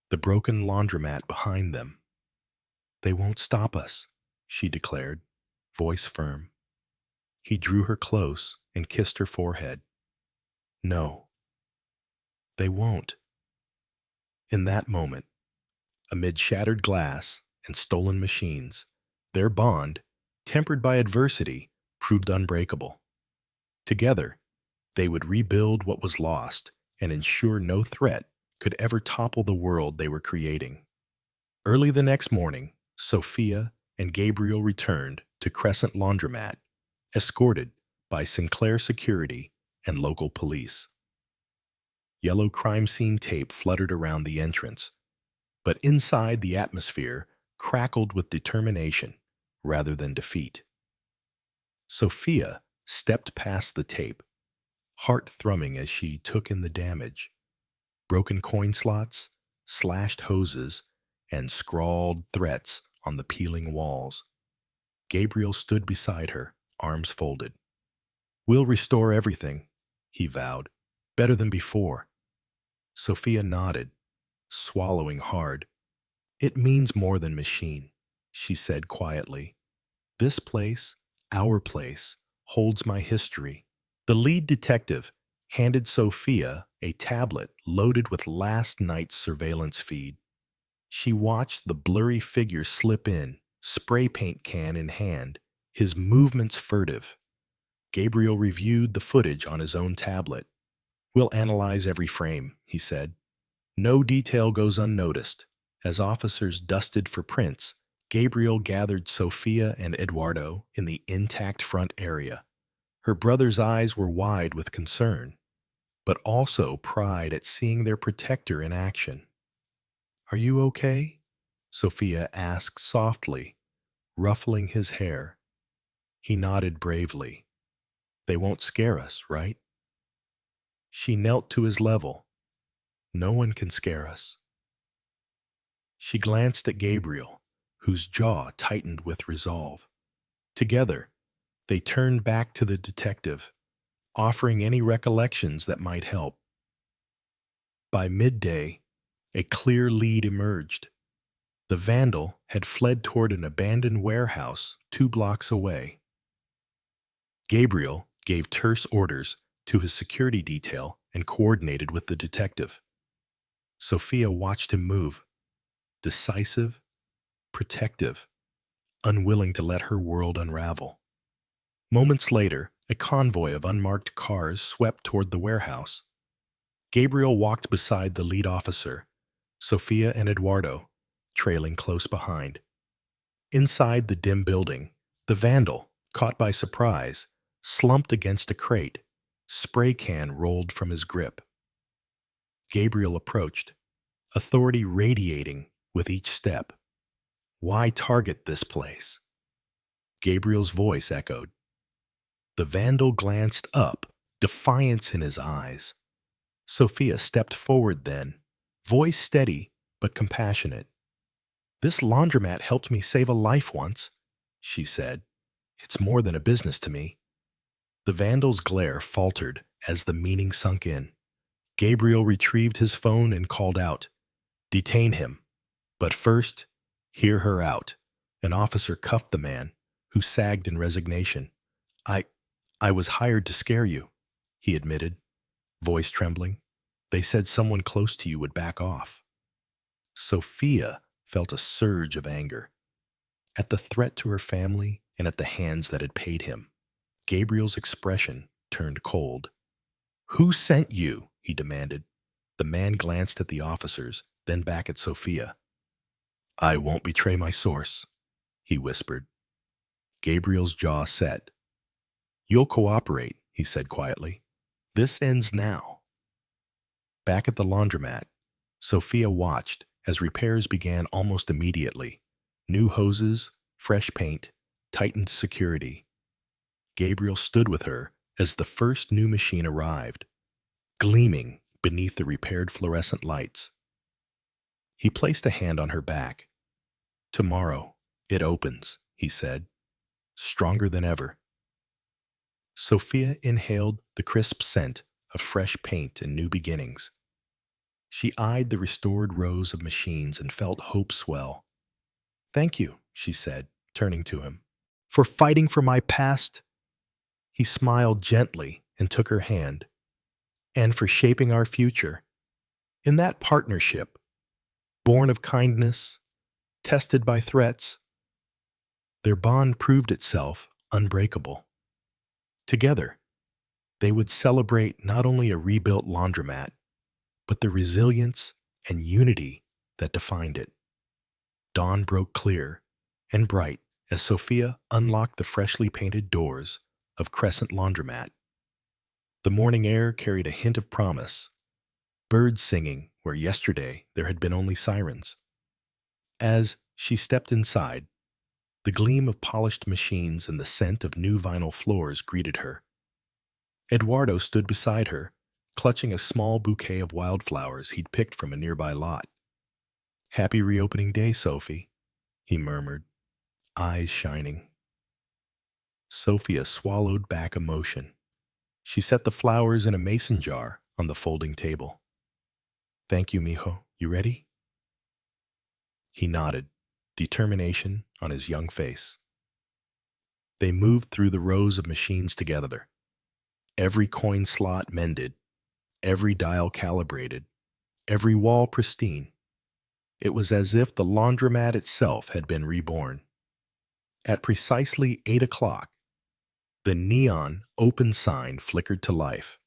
the broken laundromat behind them. "They won't stop us," she declared, voice firm. He drew her close and kissed her forehead. "No, they won't." In that moment, amid shattered glass and stolen machines, their bond, tempered by adversity, proved unbreakable. Together, they would rebuild what was lost and ensure no threat could ever topple the world they were creating. Early the next morning, Sophia and Gabriel returned to Crescent Laundromat, escorted by Sinclair security and local police. Yellow crime scene tape fluttered around the entrance, but inside the atmosphere crackled with determination rather than defeat. Sophia stepped past the tape, heart thrumming as she took in the damage. Broken coin slots, slashed hoses, and scrawled threats on the peeling walls. Gabriel stood beside her, arms folded. "We'll restore everything," he vowed, "better than before." Sophia nodded, swallowing hard. "It means more than machine," she said quietly. "This place, our place, holds my history." The lead detective handed Sophia a tablet loaded with last night's surveillance feed. She watched the blurry figure slip in, spray paint can in hand, his movements furtive. Gabriel reviewed the footage on his own tablet. "We'll analyze every frame," he said. "No detail goes unnoticed." As officers dusted for prints, Gabriel gathered Sofia and Eduardo in the intact front area. Her brother's eyes were wide with concern, but also pride at seeing their protector in action. "Are you okay?" Sofia asked softly, ruffling his hair. He nodded bravely. "They won't scare us, right?" She knelt to his level. "No one can scare us." She glanced at Gabriel, whose jaw tightened with resolve. Together, they turned back to the detective, offering any recollections that might help. By midday, a clear lead emerged. The vandal had fled toward an abandoned warehouse 2 blocks away. Gabriel gave terse orders to his security detail and coordinated with the detective. Sophia watched him move, decisive, protective, unwilling to let her world unravel. Moments later, a convoy of unmarked cars swept toward the warehouse. Gabriel walked beside the lead officer, Sofia and Eduardo, trailing close behind. Inside the dim building, the vandal, caught by surprise, slumped against a crate. Spray can rolled from his grip. Gabriel approached, authority radiating with each step. Why target this place? Gabriel's voice echoed. The vandal glanced up, defiance in his eyes. Sofia stepped forward then, voice steady but compassionate. This laundromat helped me save a life once, she said. It's more than a business to me. The vandal's glare faltered as the meaning sunk in. Gabriel retrieved his phone and called out, "Detain him. But first, hear her out." An officer cuffed the man, who sagged in resignation. I was hired to scare you," he admitted, voice trembling. "They said someone close to you would back off." Sofia felt a surge of anger. At the threat to her family and at the hands that had paid him, Gabriel's expression turned cold. "Who sent you?" he demanded. The man glanced at the officers, then back at Sofia. "I won't betray my source," he whispered. Gabriel's jaw set. "You'll cooperate," he said quietly. "This ends now." Back at the laundromat, Sofia watched as repairs began almost immediately. New hoses, fresh paint, tightened security. Gabriel stood with her as the first new machine arrived, gleaming beneath the repaired fluorescent lights. He placed a hand on her back. "Tomorrow, it opens," he said, stronger than ever. Sofia inhaled the crisp scent of fresh paint and new beginnings. She eyed the restored rows of machines and felt hope swell. "Thank you," she said, turning to him, "for fighting for my past." He smiled gently and took her hand. "And for shaping our future. In that partnership, born of kindness, tested by threats, their bond proved itself unbreakable. Together, they would celebrate not only a rebuilt laundromat, but the resilience and unity that defined it." Dawn broke clear and bright as Sofia unlocked the freshly painted doors of Crescent Laundromat. The morning air carried a hint of promise, birds singing where yesterday there had been only sirens. As she stepped inside, the gleam of polished machines and the scent of new vinyl floors greeted her. Eduardo stood beside her, clutching a small bouquet of wildflowers he'd picked from a nearby lot. "Happy reopening day, Sophie," he murmured, eyes shining. Sofia swallowed back emotion. She set the flowers in a mason jar on the folding table. "Thank you, mijo. You ready?" He nodded, determination on his young face. They moved through the rows of machines together, every coin slot mended, every dial calibrated, every wall pristine. It was as if the laundromat itself had been reborn. At precisely 8 o'clock, the neon open sign flickered to life.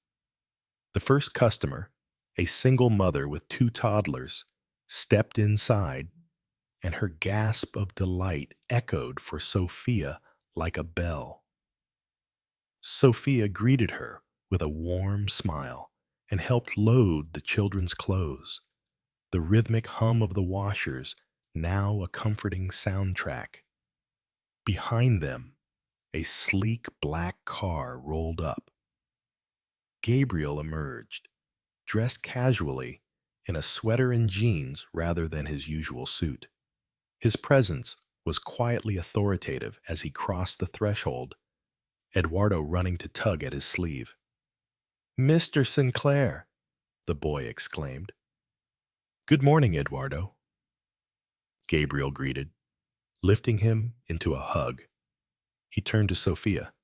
The first customer, a single mother with 2 toddlers, stepped inside, and her gasp of delight echoed for Sofia like a bell. Sofia greeted her with a warm smile and helped load the children's clothes, the rhythmic hum of the washers now a comforting soundtrack. Behind them, a sleek black car rolled up. Gabriel emerged, dressed casually in a sweater and jeans rather than his usual suit. His presence was quietly authoritative as he crossed the threshold, Eduardo running to tug at his sleeve. "Mr. Sinclair," the boy exclaimed. "Good morning, Eduardo," Gabriel greeted, lifting him into a hug. He turned to Sofia.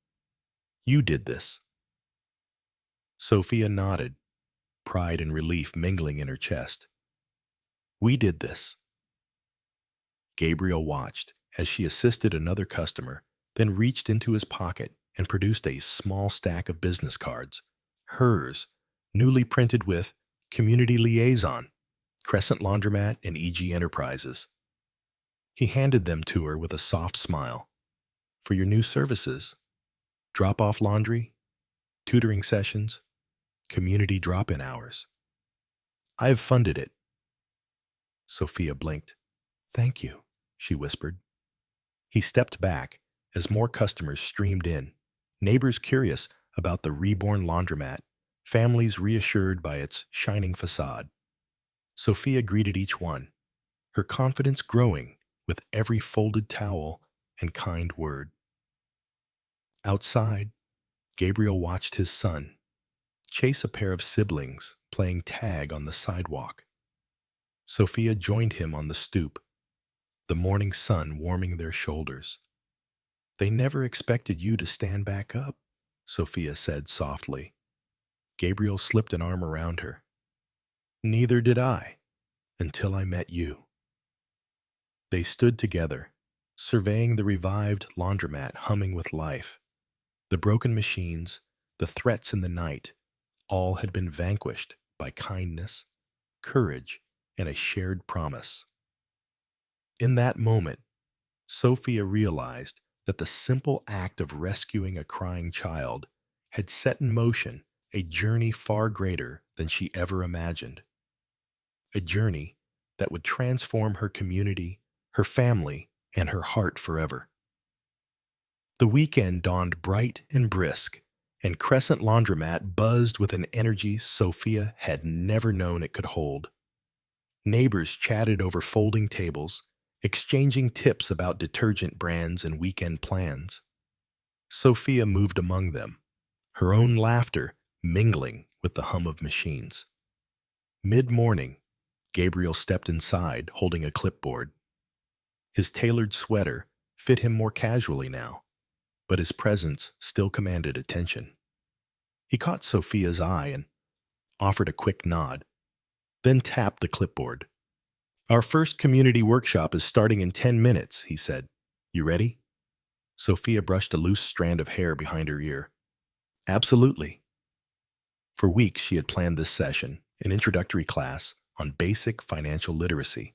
"You did this." Sofia nodded, pride and relief mingling in her chest. "We did this." Gabriel watched as she assisted another customer, then reached into his pocket and produced a small stack of business cards, hers, newly printed with Community Liaison, Crescent Laundromat, and EG Enterprises. He handed them to her with a soft smile. For your new services, drop-off laundry, tutoring sessions, community drop-in hours. I've funded it. Sophia blinked. Thank you, she whispered. He stepped back as more customers streamed in, neighbors curious about the reborn laundromat, families reassured by its shining facade. Sophia greeted each one, her confidence growing with every folded towel and kind word. Outside, Gabriel watched his son chase a pair of siblings playing tag on the sidewalk. Sophia joined him on the stoop, the morning sun warming their shoulders. They never expected you to stand back up, Sophia said softly. Gabriel slipped an arm around her. Neither did I, until I met you. They stood together, surveying the revived laundromat humming with life. The broken machines, the threats in the night, all had been vanquished by kindness, courage, and a shared promise. In that moment, Sophia realized that the simple act of rescuing a crying child had set in motion a journey far greater than she ever imagined. A journey that would transform her community, her family, and her heart forever. The weekend dawned bright and brisk, and Crescent Laundromat buzzed with an energy Sophia had never known it could hold. Neighbors chatted over folding tables, exchanging tips about detergent brands and weekend plans. Sophia moved among them, her own laughter mingling with the hum of machines. Mid-morning, Gabriel stepped inside holding a clipboard. His tailored sweater fit him more casually now, but his presence still commanded attention. He caught Sophia's eye and offered a quick nod, then tapped the clipboard. Our first community workshop is starting in 10 minutes, he said. You ready? Sophia brushed a loose strand of hair behind her ear. Absolutely. For weeks, she had planned this session, an introductory class on basic financial literacy,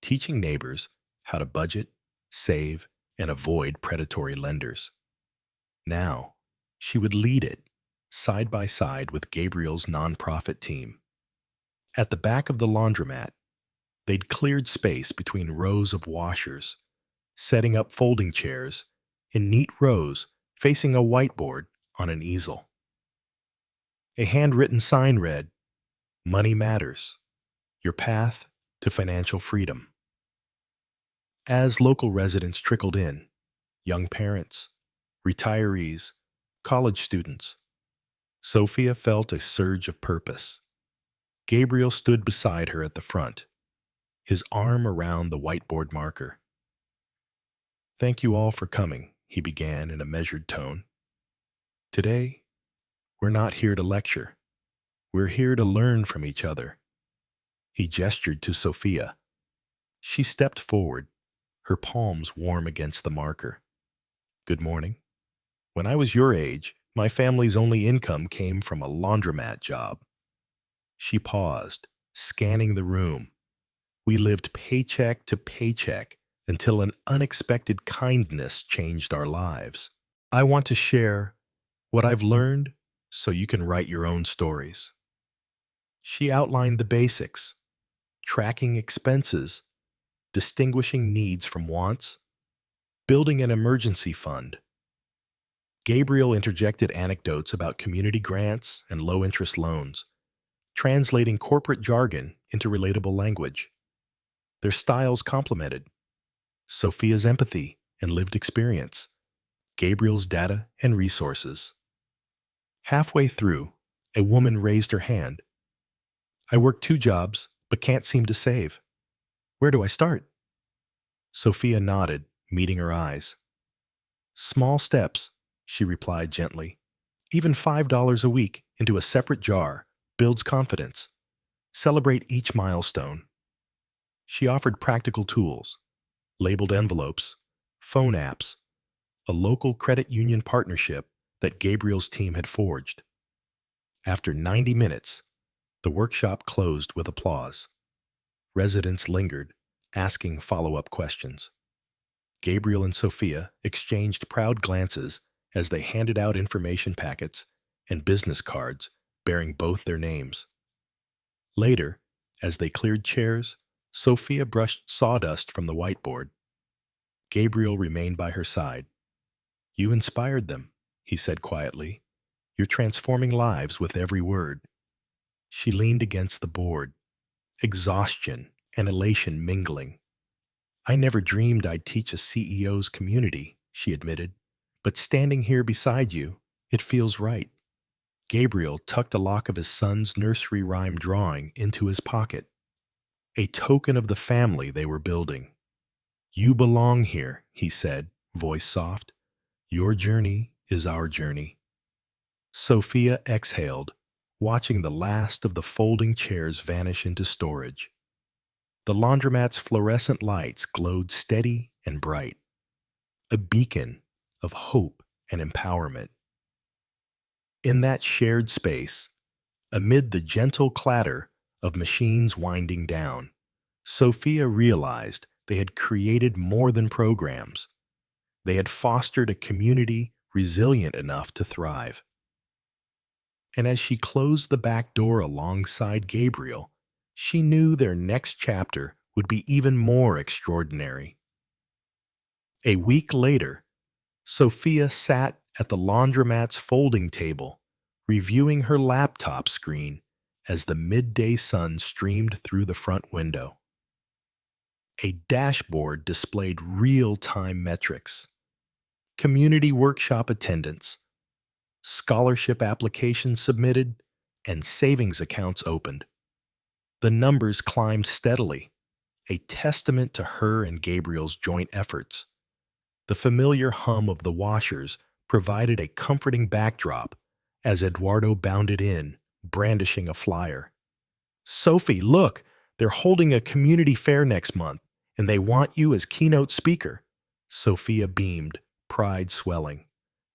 teaching neighbors how to budget, save, and avoid predatory lenders. Now, she would lead it, side by side with Gabriel's nonprofit team. At the back of the laundromat, they'd cleared space between rows of washers, setting up folding chairs in neat rows facing a whiteboard on an easel. A handwritten sign read, Money Matters, Your Path to Financial Freedom. As local residents trickled in, young parents, retirees, college students, Sophia felt a surge of purpose. Gabriel stood beside her at the front, his arm around the whiteboard marker. Thank you all for coming, he began in a measured tone. Today, we're not here to lecture. We're here to learn from each other. He gestured to Sophia. She stepped forward, her palms warm against the marker. Good morning. When I was your age, my family's only income came from a laundromat job. She paused, scanning the room. We lived paycheck to paycheck until an unexpected kindness changed our lives. I want to share what I've learned so you can write your own stories. She outlined the basics, tracking expenses, distinguishing needs from wants, building an emergency fund. Gabriel interjected anecdotes about community grants and low-interest loans, translating corporate jargon into relatable language. Their styles complemented Sophia's empathy and lived experience, Gabriel's data and resources. Halfway through, a woman raised her hand. I work 2 jobs, but can't seem to save. Where do I start? Sophia nodded, meeting her eyes. Small steps, she replied gently. Even $5 a week into a separate jar builds confidence. Celebrate each milestone. She offered practical tools, labeled envelopes, phone apps, a local credit union partnership that Gabriel's team had forged. After 90 minutes, the workshop closed with applause. Residents lingered, asking follow-up questions. Gabriel and Sofia exchanged proud glances as they handed out information packets and business cards bearing both their names. Later, as they cleared chairs, Sofia brushed sawdust from the whiteboard. Gabriel remained by her side. "You inspired them," he said quietly. "You're transforming lives with every word." She leaned against the board, exhaustion and elation mingling. "I never dreamed I'd teach a CEO's community," she admitted. "But standing here beside you, it feels right." Gabriel tucked a lock of his son's nursery rhyme drawing into his pocket, a token of the family they were building. "You belong here," he said, voice soft. "Your journey is our journey." Sophia exhaled, watching the last of the folding chairs vanish into storage. The laundromat's fluorescent lights glowed steady and bright, a beacon of hope and empowerment. In that shared space, amid the gentle clatter of machines winding down, Sophia realized they had created more than programs. They had fostered a community resilient enough to thrive. And as she closed the back door alongside Gabriel, she knew their next chapter would be even more extraordinary. A week later, Sophia sat at the laundromat's folding table, reviewing her laptop screen as the midday sun streamed through the front window. A dashboard displayed real-time metrics: community workshop attendance, scholarship applications submitted, and savings accounts opened. The numbers climbed steadily, a testament to her and Gabriel's joint efforts. The familiar hum of the washers provided a comforting backdrop as Eduardo bounded in, brandishing a flyer. "Sophie, look! They're holding a community fair next month, and they want you as keynote speaker." Sophia beamed, pride swelling.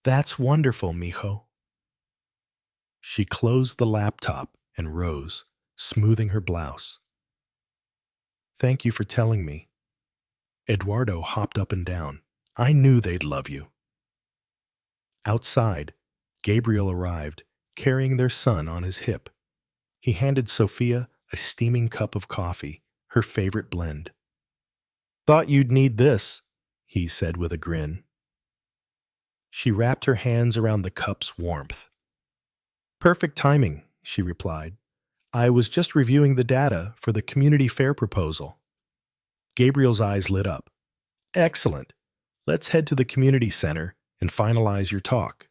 "That's wonderful, mijo." She closed the laptop and rose, smoothing her blouse. "Thank you for telling me." Eduardo hopped up and down. "I knew they'd love you." Outside, Gabriel arrived, carrying their son on his hip. He handed Sophia a steaming cup of coffee, her favorite blend. "Thought you'd need this," he said with a grin. She wrapped her hands around the cup's warmth. "Perfect timing," she replied. "I was just reviewing the data for the community fair proposal." Gabriel's eyes lit up. "Excellent. Let's head to the community center and finalize your talk."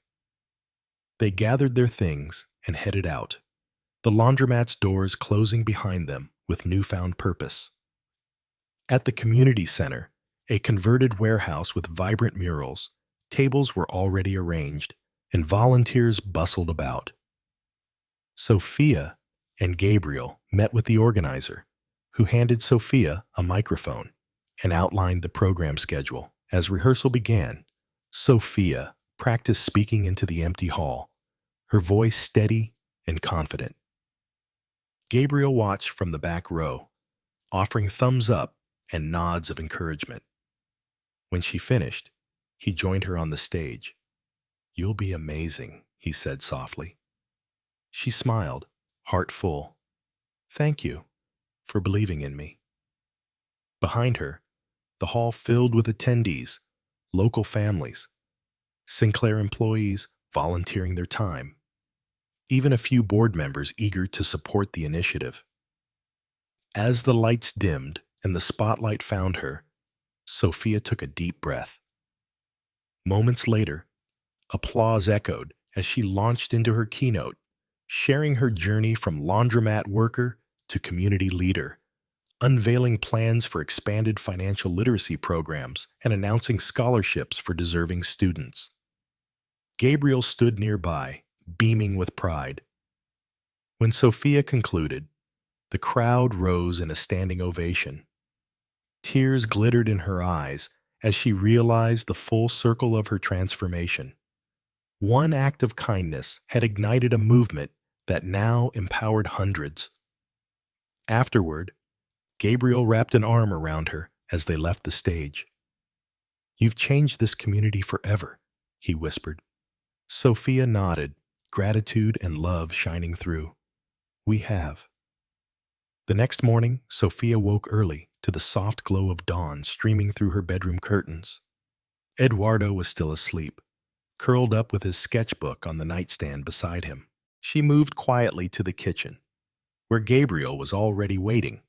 They gathered their things and headed out, the laundromat's doors closing behind them with newfound purpose. At the community center, a converted warehouse with vibrant murals, tables were already arranged, and volunteers bustled about. Sophia and Gabriel met with the organizer, who handed Sophia a microphone and outlined the program schedule. As rehearsal began, Sophia practiced speaking into the empty hall, her voice steady and confident. Gabriel watched from the back row, offering thumbs up and nods of encouragement. When she finished, he joined her on the stage. "You'll be amazing," he said softly. She smiled, heart full. "Thank you for believing in me." Behind her, the hall filled with attendees, local families, Sinclair employees volunteering their time, even a few board members eager to support the initiative. As the lights dimmed and the spotlight found her, Sophia took a deep breath. Moments later, applause echoed as she launched into her keynote, sharing her journey from laundromat worker to community leader, unveiling plans for expanded financial literacy programs and announcing scholarships for deserving students. Gabriel stood nearby, beaming with pride. When Sophia concluded, the crowd rose in a standing ovation. Tears glittered in her eyes as she realized the full circle of her transformation. One act of kindness had ignited a movement that now empowered hundreds. Afterward, Gabriel wrapped an arm around her as they left the stage. "You've changed this community forever," he whispered. Sofia nodded, gratitude and love shining through. "We have." The next morning, Sofia woke early to the soft glow of dawn streaming through her bedroom curtains. Eduardo was still asleep, curled up with his sketchbook on the nightstand beside him. She moved quietly to the kitchen, where Gabriel was already waiting,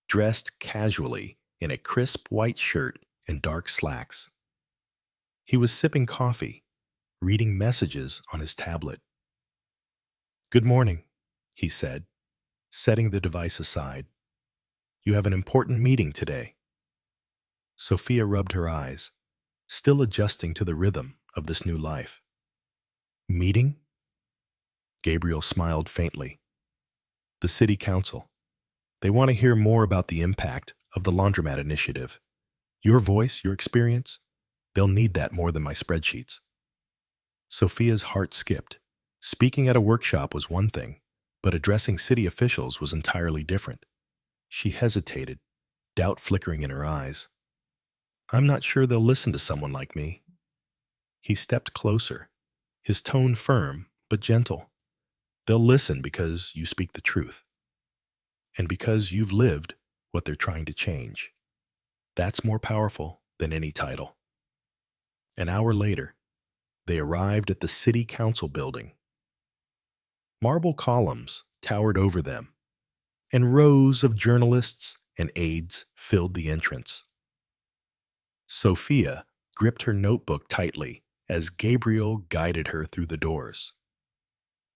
dressed casually in a crisp white shirt and dark slacks. He was sipping coffee, reading messages on his tablet. "Good morning," he said, setting the device aside. "You have an important meeting today." Sofia rubbed her eyes, still adjusting to the rhythm of this new life. "Meeting?" Gabriel smiled faintly. "The city council. They want to hear more about the impact of the laundromat initiative. Your voice, your experience, they'll need that more than my spreadsheets." Sofia's heart skipped. Speaking at a workshop was one thing, but addressing city officials was entirely different. She hesitated, doubt flickering in her eyes. "I'm not sure they'll listen to someone like me." He stepped closer, his tone firm but gentle. "They'll listen because you speak the truth, and because you've lived what they're trying to change. That's more powerful than any title." An hour later, they arrived at the city council building. Marble columns towered over them, and rows of journalists and aides filled the entrance. Sofia gripped her notebook tightly as Gabriel guided her through the doors.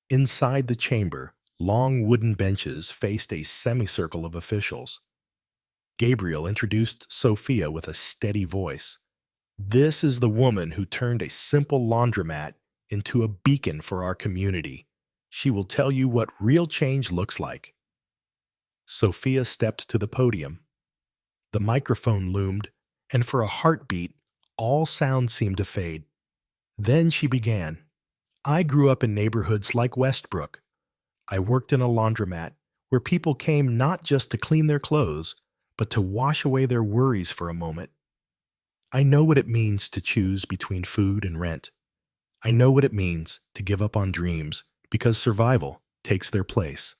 Inside the chamber, long wooden benches faced a semicircle of officials. Gabriel introduced Sofia with a steady voice. "This is the woman who turned a simple laundromat into a beacon for our community. She will tell you what real change looks like." Sofia stepped to the podium. The microphone loomed, and for a heartbeat, all sound seemed to fade. Then she began. "I grew up in neighborhoods like Westbrook. I worked in a laundromat where people came not just to clean their clothes, but to wash away their worries for a moment. I know what it means to choose between food and rent. I know what it means to give up on dreams because survival takes their place."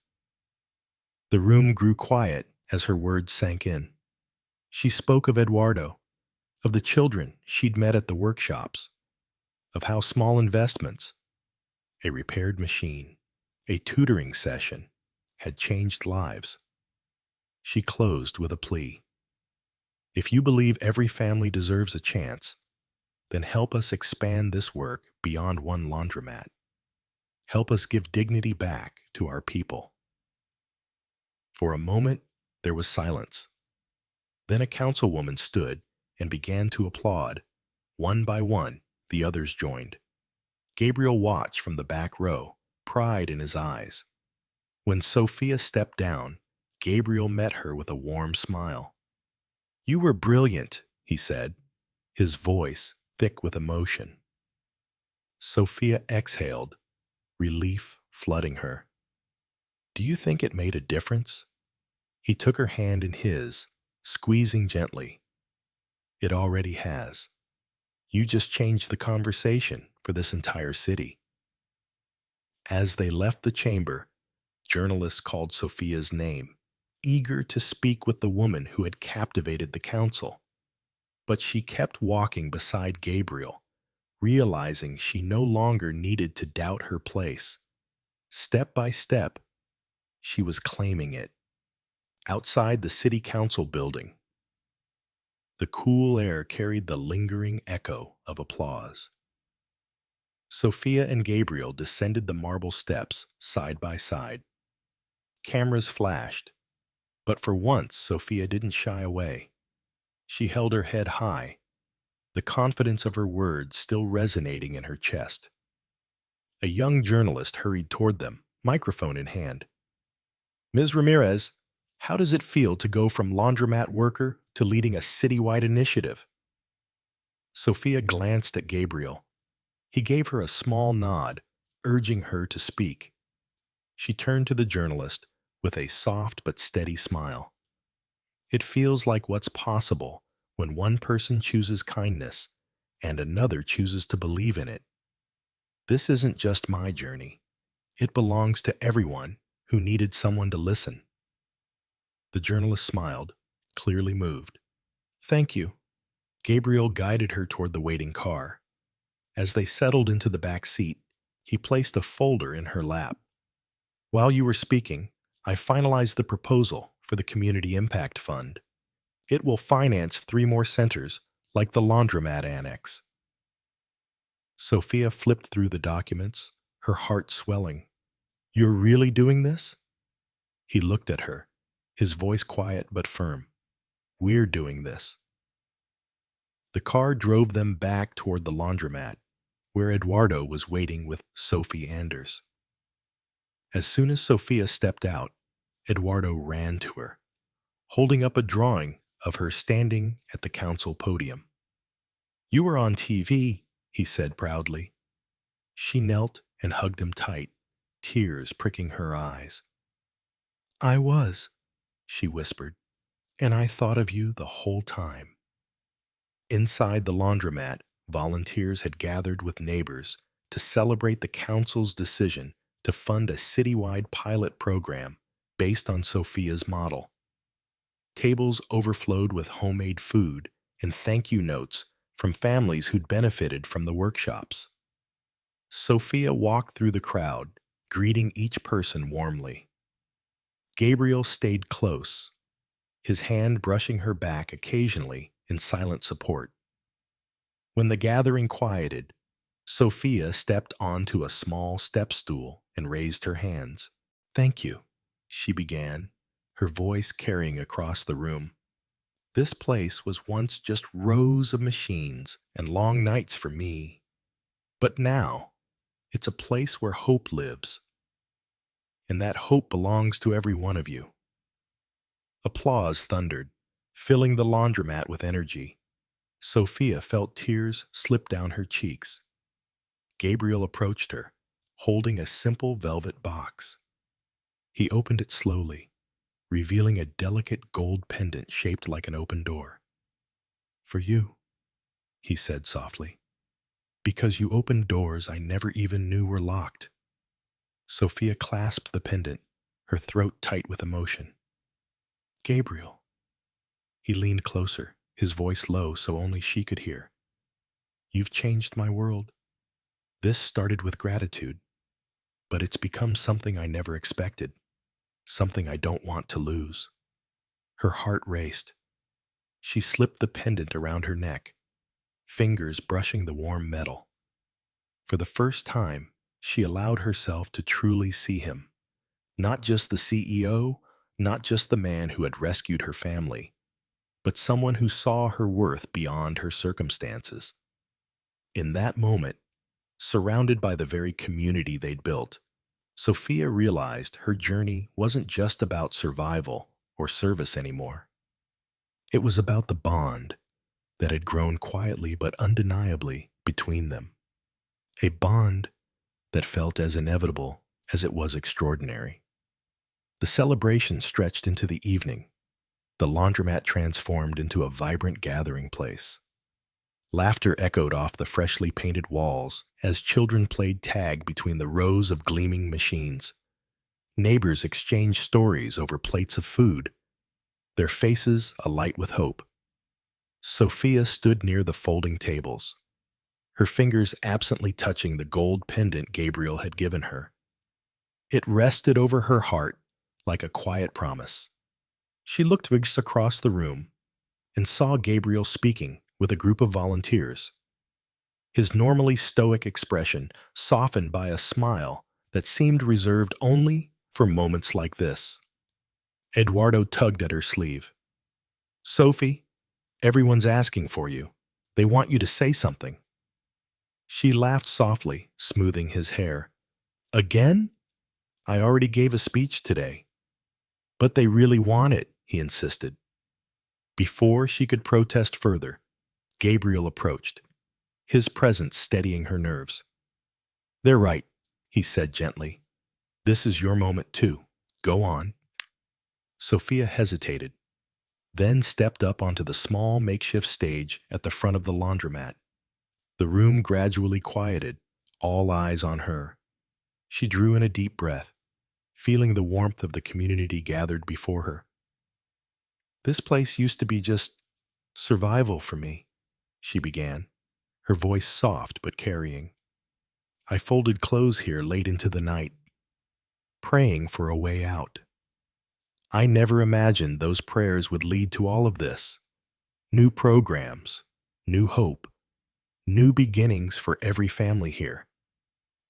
The room grew quiet as her words sank in. She spoke of Eduardo, of the children she'd met at the workshops, of how small investments, a repaired machine, a tutoring session, had changed lives. She closed with a plea. "If you believe every family deserves a chance, then help us expand this work beyond one laundromat. Help us give dignity back to our people." For a moment, there was silence. Then a councilwoman stood and began to applaud. One by one, the others joined. Gabriel watched from the back row, pride in his eyes. When Sofia stepped down, Gabriel met her with a warm smile. "You were brilliant," he said, his voice thick with emotion. Sofia exhaled, relief flooding her. "Do you think it made a difference?" He took her hand in his, squeezing gently. "It already has. You just changed the conversation for this entire city." As they left the chamber, journalists called Sofia's name, eager to speak with the woman who had captivated the council. But she kept walking beside Gabriel, realizing she no longer needed to doubt her place. Step by step, she was claiming it. Outside the city council building, the cool air carried the lingering echo of applause. Sofia and Gabriel descended the marble steps side by side. Cameras flashed, but for once Sofia didn't shy away. She held her head high, the confidence of her words still resonating in her chest. A young journalist hurried toward them, microphone in hand. "Ms. Ramirez, how does it feel to go from laundromat worker to leading a citywide initiative?" Sofia glanced at Gabriel. He gave her a small nod, urging her to speak. She turned to the journalist with a soft but steady smile. It feels like what's possible when one person chooses kindness and another chooses to believe in it. This isn't just my journey. It belongs to everyone who needed someone to listen. The journalist smiled, clearly moved. Thank you. Gabriel guided her toward the waiting car. As they settled into the back seat, he placed a folder in her lap. While you were speaking, I finalized the proposal for the Community Impact Fund. It will finance 3 more centers, like the laundromat annex. Sophia flipped through the documents, her heart swelling. You're really doing this? He looked at her, his voice quiet but firm. We're doing this. The car drove them back toward the laundromat, where Eduardo was waiting with Sophie Anders. As soon as Sophia stepped out, Eduardo ran to her, holding up a drawing of her standing at the council podium. You were on TV, he said proudly. She knelt and hugged him tight, tears pricking her eyes. I was, she whispered, and I thought of you the whole time. Inside the laundromat, volunteers had gathered with neighbors to celebrate the council's decision to fund a citywide pilot program based on Sophia's model. Tables overflowed with homemade food and thank you notes from families who'd benefited from the workshops. Sophia walked through the crowd, greeting each person warmly. Gabriel stayed close, his hand brushing her back occasionally in silent support. When the gathering quieted, Sophia stepped onto a small step stool and raised her hands. Thank you, she began, her voice carrying across the room. This place was once just rows of machines and long nights for me. But now, it's a place where hope lives. And that hope belongs to every one of you. Applause thundered, filling the laundromat with energy. Sophia felt tears slip down her cheeks. Gabriel approached her, holding a simple velvet box. He opened it slowly, revealing a delicate gold pendant shaped like an open door. For you, he said softly, because you opened doors I never even knew were locked. Sophia clasped the pendant, her throat tight with emotion. Gabriel. He leaned closer, his voice low so only she could hear. You've changed my world. This started with gratitude, but it's become something I never expected, something I don't want to lose. Her heart raced. She slipped the pendant around her neck, fingers brushing the warm metal. For the first time, she allowed herself to truly see him. Not just the CEO, not just the man who had rescued her family, but someone who saw her worth beyond her circumstances. In that moment, surrounded by the very community they'd built, Sophia realized her journey wasn't just about survival or service anymore. It was about the bond that had grown quietly but undeniably between them. A bond that felt as inevitable as it was extraordinary. The celebration stretched into the evening. The laundromat transformed into a vibrant gathering place. Laughter echoed off the freshly painted walls as children played tag between the rows of gleaming machines. Neighbors exchanged stories over plates of food, their faces alight with hope. Sophia stood near the folding tables, her fingers absently touching the gold pendant Gabriel had given her. It rested over her heart like a quiet promise. She looked across the room and saw Gabriel speaking with a group of volunteers. His normally stoic expression softened by a smile that seemed reserved only for moments like this. Eduardo tugged at her sleeve. Sophie, everyone's asking for you. They want you to say something. She laughed softly, smoothing his hair. Again? I already gave a speech today. But they really want it, he insisted. Before she could protest further, Gabriel approached, his presence steadying her nerves. They're right, he said gently. This is your moment too. Go on. Sophia hesitated. then stepped up onto the small makeshift stage at the front of the laundromat. The room gradually quieted, all eyes on her. She drew in a deep breath, feeling the warmth of the community gathered before her. "This place used to be just survival for me," she began, her voice soft but carrying. "I folded clothes here late into the night, praying for a way out. I never imagined those prayers would lead to all of this. New programs, new hope, new beginnings for every family here."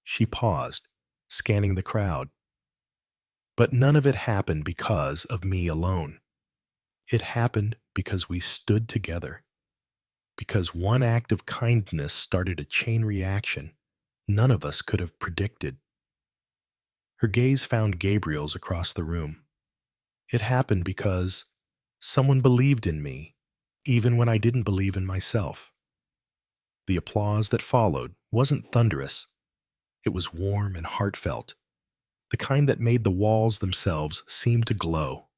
She paused, scanning the crowd. "But none of it happened because of me alone. It happened because we stood together, because one act of kindness started a chain reaction none of us could have predicted." Her gaze found Gabriel's across the room. "It happened because someone believed in me, even when I didn't believe in myself." The applause that followed wasn't thunderous. It was warm and heartfelt, the kind that made the walls themselves seem to glow.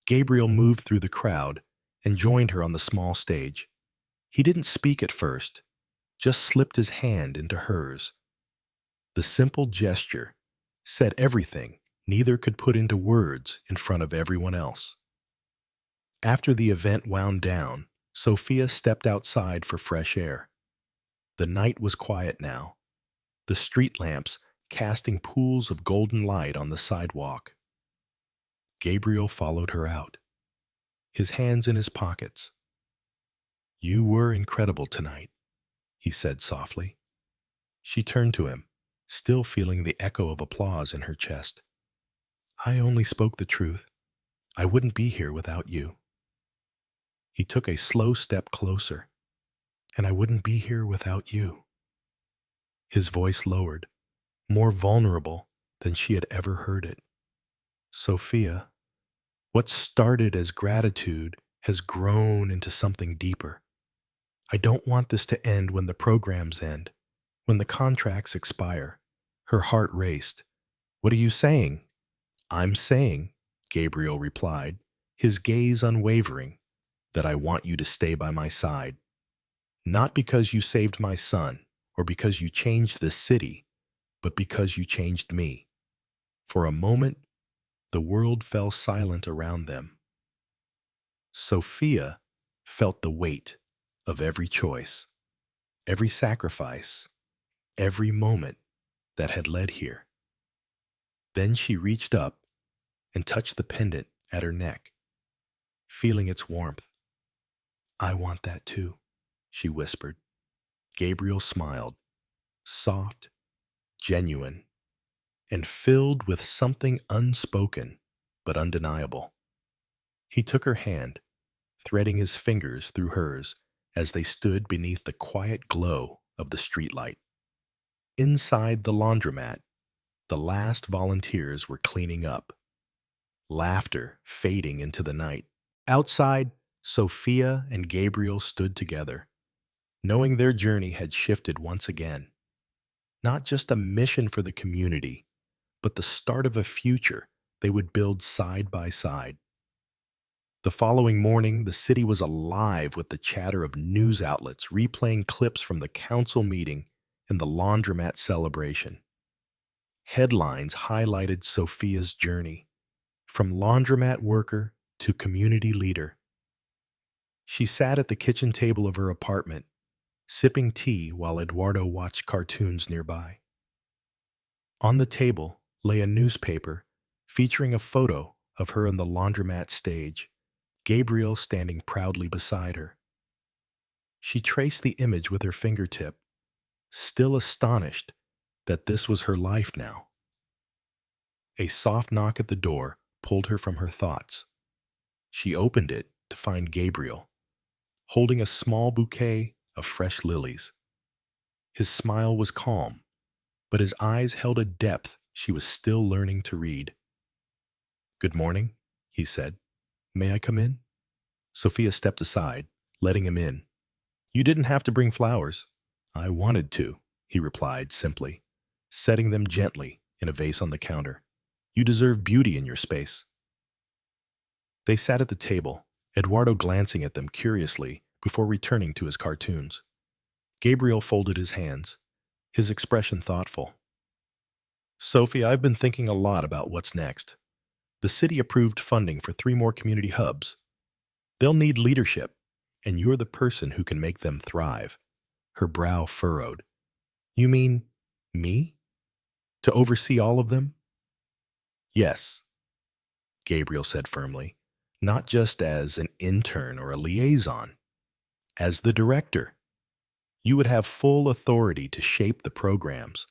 Gabriel moved through the crowd and joined her on the small stage. He didn't speak at first, just slipped his hand into hers. The simple gesture said everything neither could put into words in front of everyone else. After the event wound down, Sofia stepped outside for fresh air. The night was quiet now, the street lamps casting pools of golden light on the sidewalk. Gabriel followed her out, his hands in his pockets. "You were incredible tonight," he said softly. She turned to him, still feeling the echo of applause in her chest. "I only spoke the truth. I wouldn't be here without you." He took a slow step closer. "And I wouldn't be here without you." His voice lowered, more vulnerable than she had ever heard it. "Sofia, what started as gratitude has grown into something deeper. I don't want this to end when the programs end, when the contracts expire." Her heart raced. "What are you saying?" "I'm saying," Gabriel replied, his gaze unwavering, "that I want you to stay by my side. Not because you saved my son or because you changed this city, but because you changed me." For a moment, the world fell silent around them. Sofia felt the weight of every choice, every sacrifice, every moment that had led here. Then she reached up and touched the pendant at her neck, feeling its warmth. "I want that too," she whispered. Gabriel smiled, soft, genuine, and filled with something unspoken but undeniable. He took her hand, threading his fingers through hers as they stood beneath the quiet glow of the streetlight. Inside the laundromat, the last volunteers were cleaning up, laughter fading into the night. Outside, Sofia and Gabriel stood together, knowing their journey had shifted once again. Not just a mission for the community, but the start of a future they would build side by side. The following morning, the city was alive with the chatter of news outlets replaying clips from the council meeting and the laundromat celebration. Headlines highlighted Sofia's journey, from laundromat worker to community leader. She sat at the kitchen table of her apartment, sipping tea while Eduardo watched cartoons nearby. On the table lay a newspaper featuring a photo of her on the laundromat stage, Gabriel standing proudly beside her. She traced the image with her fingertip, still astonished that this was her life now. A soft knock at the door pulled her from her thoughts. She opened it to find Gabriel, holding a small bouquet of fresh lilies. His smile was calm, but his eyes held a depth she was still learning to read. "Good morning," he said. "May I come in?" Sofia stepped aside, letting him in. "You didn't have to bring flowers." "I wanted to," he replied simply, setting them gently in a vase on the counter. "You deserve beauty in your space." They sat at the table, Eduardo glancing at them curiously before returning to his cartoons. Gabriel folded his hands, his expression thoughtful. Sophie, I've been thinking a lot about what's next. The city approved funding for 3 more community hubs. They'll need leadership, and you're the person who can make them thrive. Her brow furrowed. You mean me? To oversee all of them? Yes, Gabriel said firmly. Not just as an intern or a liaison. As the director. You would have full authority to shape the programs.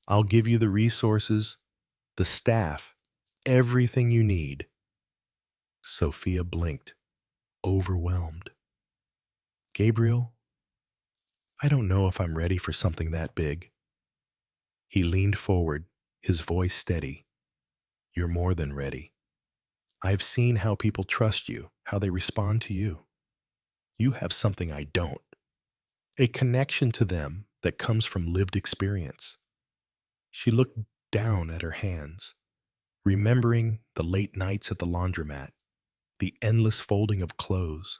I'll give you the resources, the staff, everything you need. Sophia blinked, overwhelmed. Gabriel, I don't know if I'm ready for something that big. He leaned forward, his voice steady. You're more than ready. I've seen how people trust you, how they respond to you. You have something I don't. A connection to them that comes from lived experience. She looked down at her hands, remembering the late nights at the laundromat, the endless folding of clothes,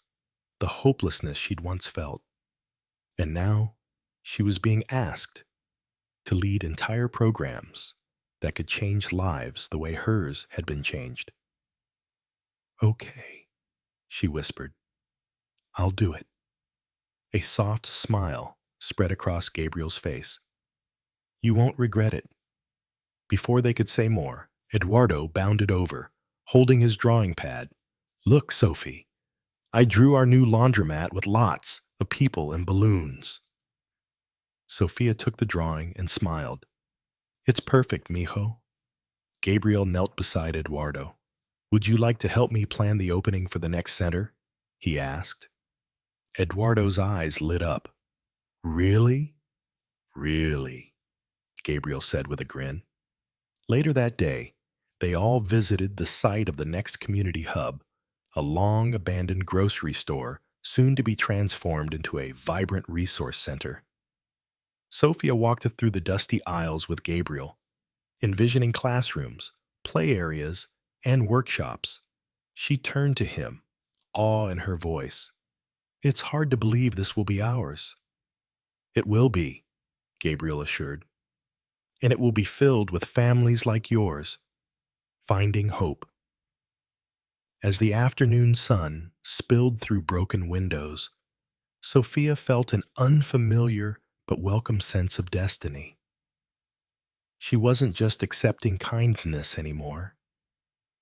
the hopelessness she'd once felt. And now she was being asked to lead entire programs that could change lives the way hers had been changed. Okay, she whispered. I'll do it. A soft smile spread across Gabriel's face. You won't regret it. Before they could say more, Eduardo bounded over, holding his drawing pad. Look, Sophie, I drew our new laundromat with lots of people and balloons. Sofia took the drawing and smiled. It's perfect, mijo. Gabriel knelt beside Eduardo. Would you like to help me plan the opening for the next center? He asked. Eduardo's eyes lit up. Really? Really? Gabriel said with a grin. Later that day, they all visited the site of the next community hub, a long-abandoned grocery store soon to be transformed into a vibrant resource center. Sophia walked through the dusty aisles with Gabriel, envisioning classrooms, play areas, and workshops. She turned to him, awe in her voice. It's hard to believe this will be ours. It will be, Gabriel assured. And it will be filled with families like yours, finding hope. As the afternoon sun spilled through broken windows, Sophia felt an unfamiliar but welcome sense of destiny. She wasn't just accepting kindness anymore.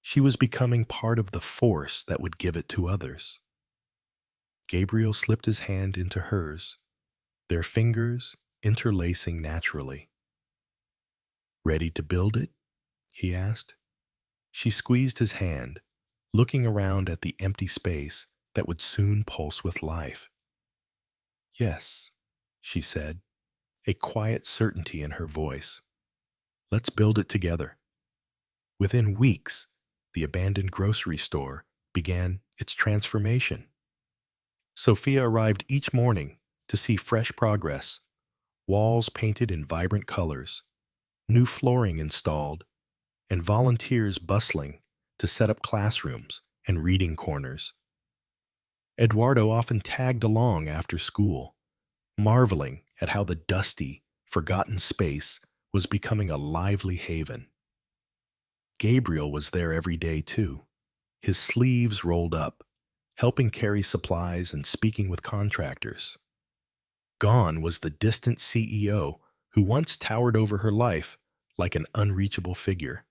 She was becoming part of the force that would give it to others. Gabriel slipped his hand into hers, their fingers interlacing naturally. Ready to build it? He asked. She squeezed his hand, looking around at the empty space that would soon pulse with life. Yes, she said, a quiet certainty in her voice. Let's build it together. Within weeks, the abandoned grocery store began its transformation. Sophia arrived each morning to see fresh progress, walls painted in vibrant colors, new flooring installed, and volunteers bustling to set up classrooms and reading corners. Eduardo often tagged along after school, marveling at how the dusty, forgotten space was becoming a lively haven. Gabriel was there every day too, his sleeves rolled up, helping carry supplies and speaking with contractors. Gone was the distant CEO who once towered over her life like an unreachable figure.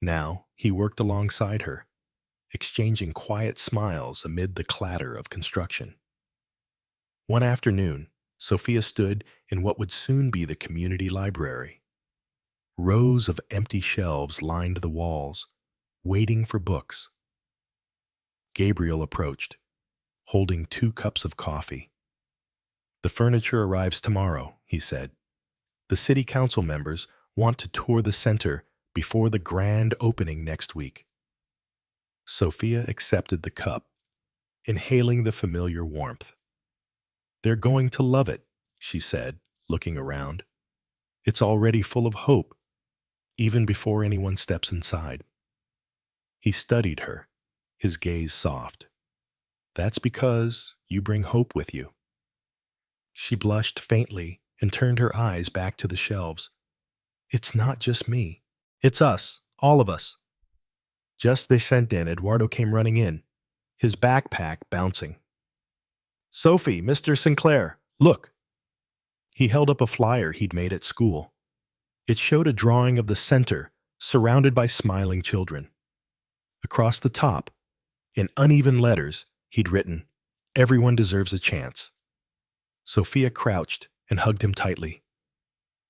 Now he worked alongside her, exchanging quiet smiles amid the clatter of construction. One afternoon, Sophia stood in what would soon be the community library. Rows of empty shelves lined the walls, waiting for books. Gabriel approached, holding 2 cups of coffee. The furniture arrives tomorrow, he said. The city council members want to tour the center before the grand opening next week. Sophia accepted the cup, inhaling the familiar warmth. They're going to love it, she said, looking around. It's already full of hope, even before anyone steps inside. He studied her, his gaze soft. That's because you bring hope with you. She blushed faintly and turned her eyes back to the shelves. It's not just me. It's us, all of us. Just they sent in, Eduardo came running in, his backpack bouncing. Sophie, Mr. Sinclair, look. He held up a flyer he'd made at school. It showed a drawing of the center, surrounded by smiling children. Across the top, in uneven letters, he'd written, "Everyone deserves a chance." Sophia crouched and hugged him tightly.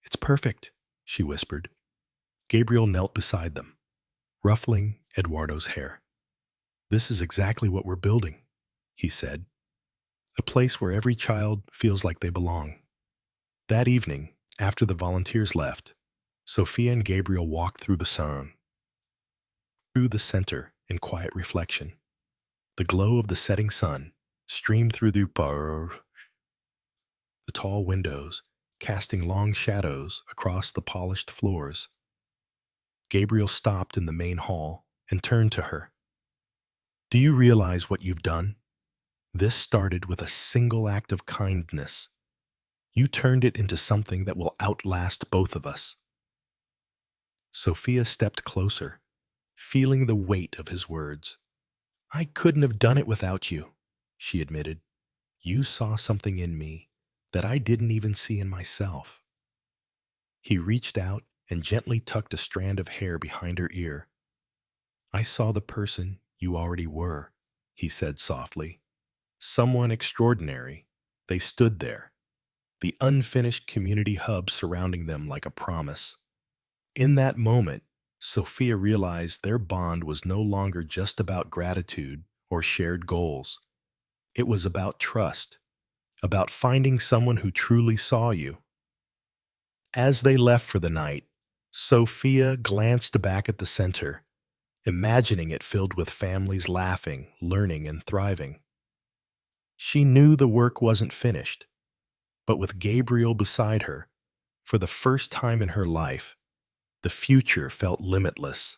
It's perfect, she whispered. Gabriel knelt beside them, ruffling Eduardo's hair. This is exactly what we're building, he said. A place where every child feels like they belong. That evening, after the volunteers left, Sophia and Gabriel walked through the sun, through the center in quiet reflection. The glow of the setting sun streamed through the tall windows, casting long shadows across the polished floors. Gabriel stopped in the main hall and turned to her. Do you realize what you've done? This started with a single act of kindness. You turned it into something that will outlast both of us. Sophia stepped closer, feeling the weight of his words. I couldn't have done it without you, she admitted. You saw something in me that I didn't even see in myself. He reached out and gently tucked a strand of hair behind her ear. I saw the person you already were, he said softly. Someone extraordinary. They stood there, the unfinished community hub surrounding them like a promise. In that moment, Sophia realized their bond was no longer just about gratitude or shared goals. It was about trust, about finding someone who truly saw you. As they left for the night, Sophia glanced back at the center, imagining it filled with families laughing, learning, and thriving. She knew the work wasn't finished, but with Gabriel beside her, for the first time in her life, the future felt limitless.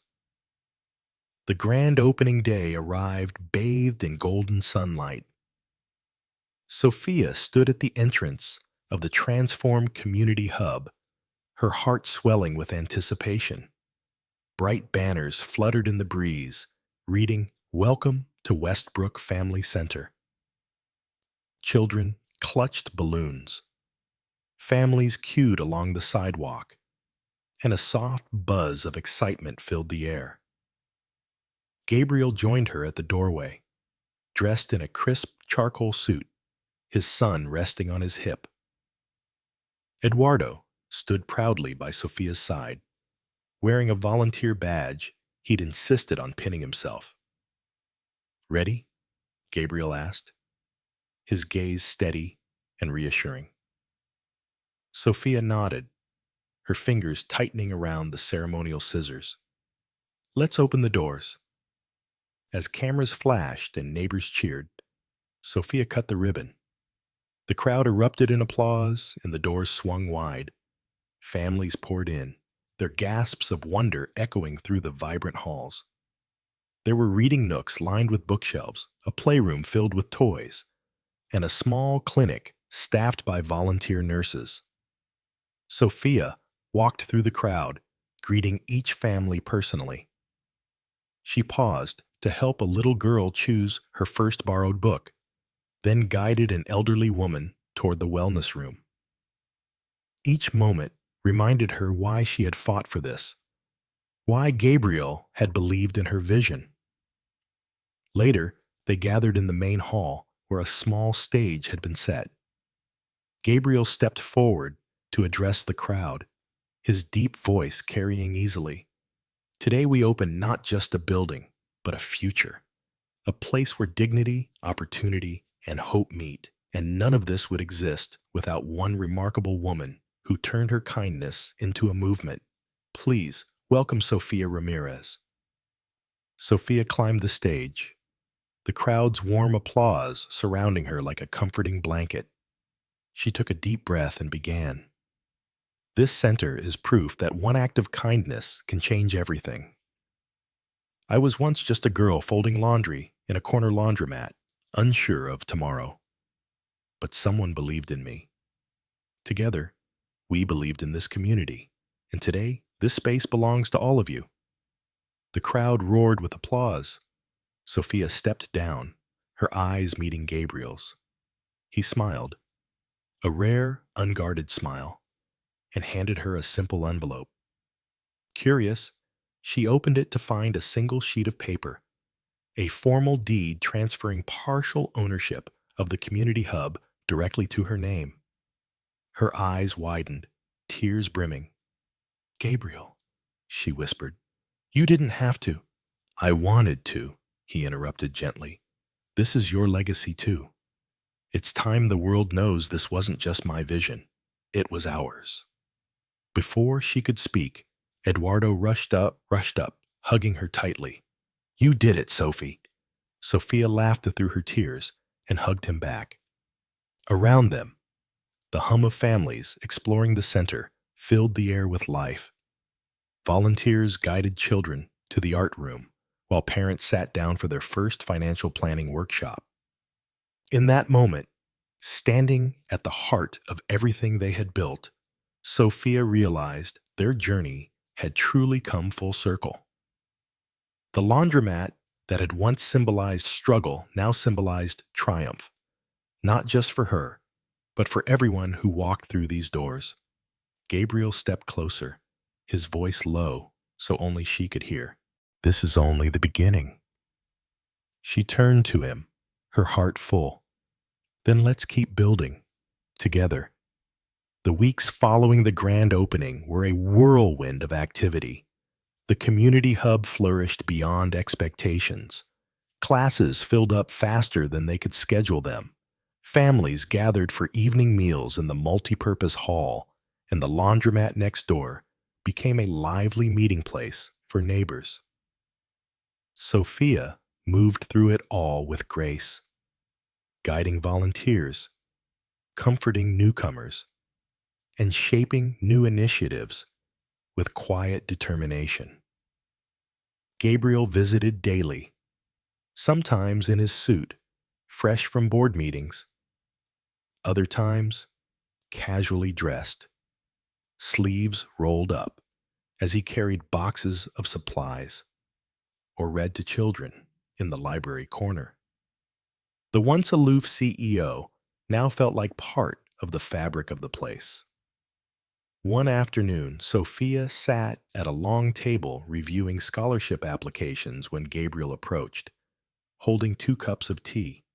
The grand opening day arrived bathed in golden sunlight. Sophia stood at the entrance of the transformed community hub, her heart swelling with anticipation. Bright banners fluttered in the breeze, reading, "Welcome to Westbrook Family Center." Children clutched balloons. Families queued along the sidewalk, and a soft buzz of excitement filled the air. Gabriel joined her at the doorway, dressed in a crisp charcoal suit, his son resting on his hip. Eduardo stood proudly by Sophia's side, wearing a volunteer badge he'd insisted on pinning himself. Ready? Gabriel asked, his gaze steady and reassuring. Sophia nodded, her fingers tightening around the ceremonial scissors. Let's open the doors. As cameras flashed and neighbors cheered, Sophia cut the ribbon. The crowd erupted in applause and the doors swung wide. Families poured in, their gasps of wonder echoing through the vibrant halls. There were reading nooks lined with bookshelves, a playroom filled with toys, and a small clinic staffed by volunteer nurses. Sophia walked through the crowd, greeting each family personally. She paused to help a little girl choose her first borrowed book, then guided an elderly woman toward the wellness room. Each moment reminded her why she had fought for this, why Gabriel had believed in her vision. Later, they gathered in the main hall where a small stage had been set. Gabriel stepped forward to address the crowd, his deep voice carrying easily. Today we open not just a building, but a future, a place where dignity, opportunity, and hope meet. And none of this would exist without one remarkable woman who turned her kindness into a movement. Please welcome Sofia Ramirez. Sophia climbed the stage, the crowd's warm applause surrounding her like a comforting blanket. She took a deep breath and began. This center is proof that one act of kindness can change everything. I was once just a girl folding laundry in a corner laundromat, unsure of tomorrow. But someone believed in me. Together, we believed in this community. And today, this space belongs to all of you. The crowd roared with applause. Sophia stepped down, her eyes meeting Gabriel's. He smiled, a rare, unguarded smile, and handed her a simple envelope. Curious, she opened it to find a single sheet of paper, a formal deed transferring partial ownership of the community hub directly to her name. Her eyes widened, tears brimming. "Gabriel," she whispered, "you didn't have to." "I wanted to," he interrupted gently. "This is your legacy too. It's time the world knows this wasn't just my vision. It was ours." Before she could speak, Eduardo rushed up, hugging her tightly. "You did it, Sophie." Sophia laughed through her tears and hugged him back. Around them, the hum of families exploring the center filled the air with life. Volunteers guided children to the art room, while parents sat down for their first financial planning workshop. In that moment, standing at the heart of everything they had built, Sophia realized their journey had truly come full circle. The laundromat that had once symbolized struggle now symbolized triumph, not just for her, but for everyone who walked through these doors. Gabriel stepped closer, his voice low so only she could hear. "This is only the beginning." She turned to him, her heart full. "Then let's keep building, together." The weeks following the grand opening were a whirlwind of activity. The community hub flourished beyond expectations. Classes filled up faster than they could schedule them. Families gathered for evening meals in the multipurpose hall, and the laundromat next door became a lively meeting place for neighbors. Sophia moved through it all with grace, guiding volunteers, comforting newcomers, and shaping new initiatives with quiet determination. Gabriel visited daily, sometimes in his suit, fresh from board meetings, other times casually dressed, sleeves rolled up, as he carried boxes of supplies or read to children in the library corner. The once aloof CEO now felt like part of the fabric of the place. One afternoon, Sophia sat at a long table reviewing scholarship applications when Gabriel approached, holding 2 cups of tea.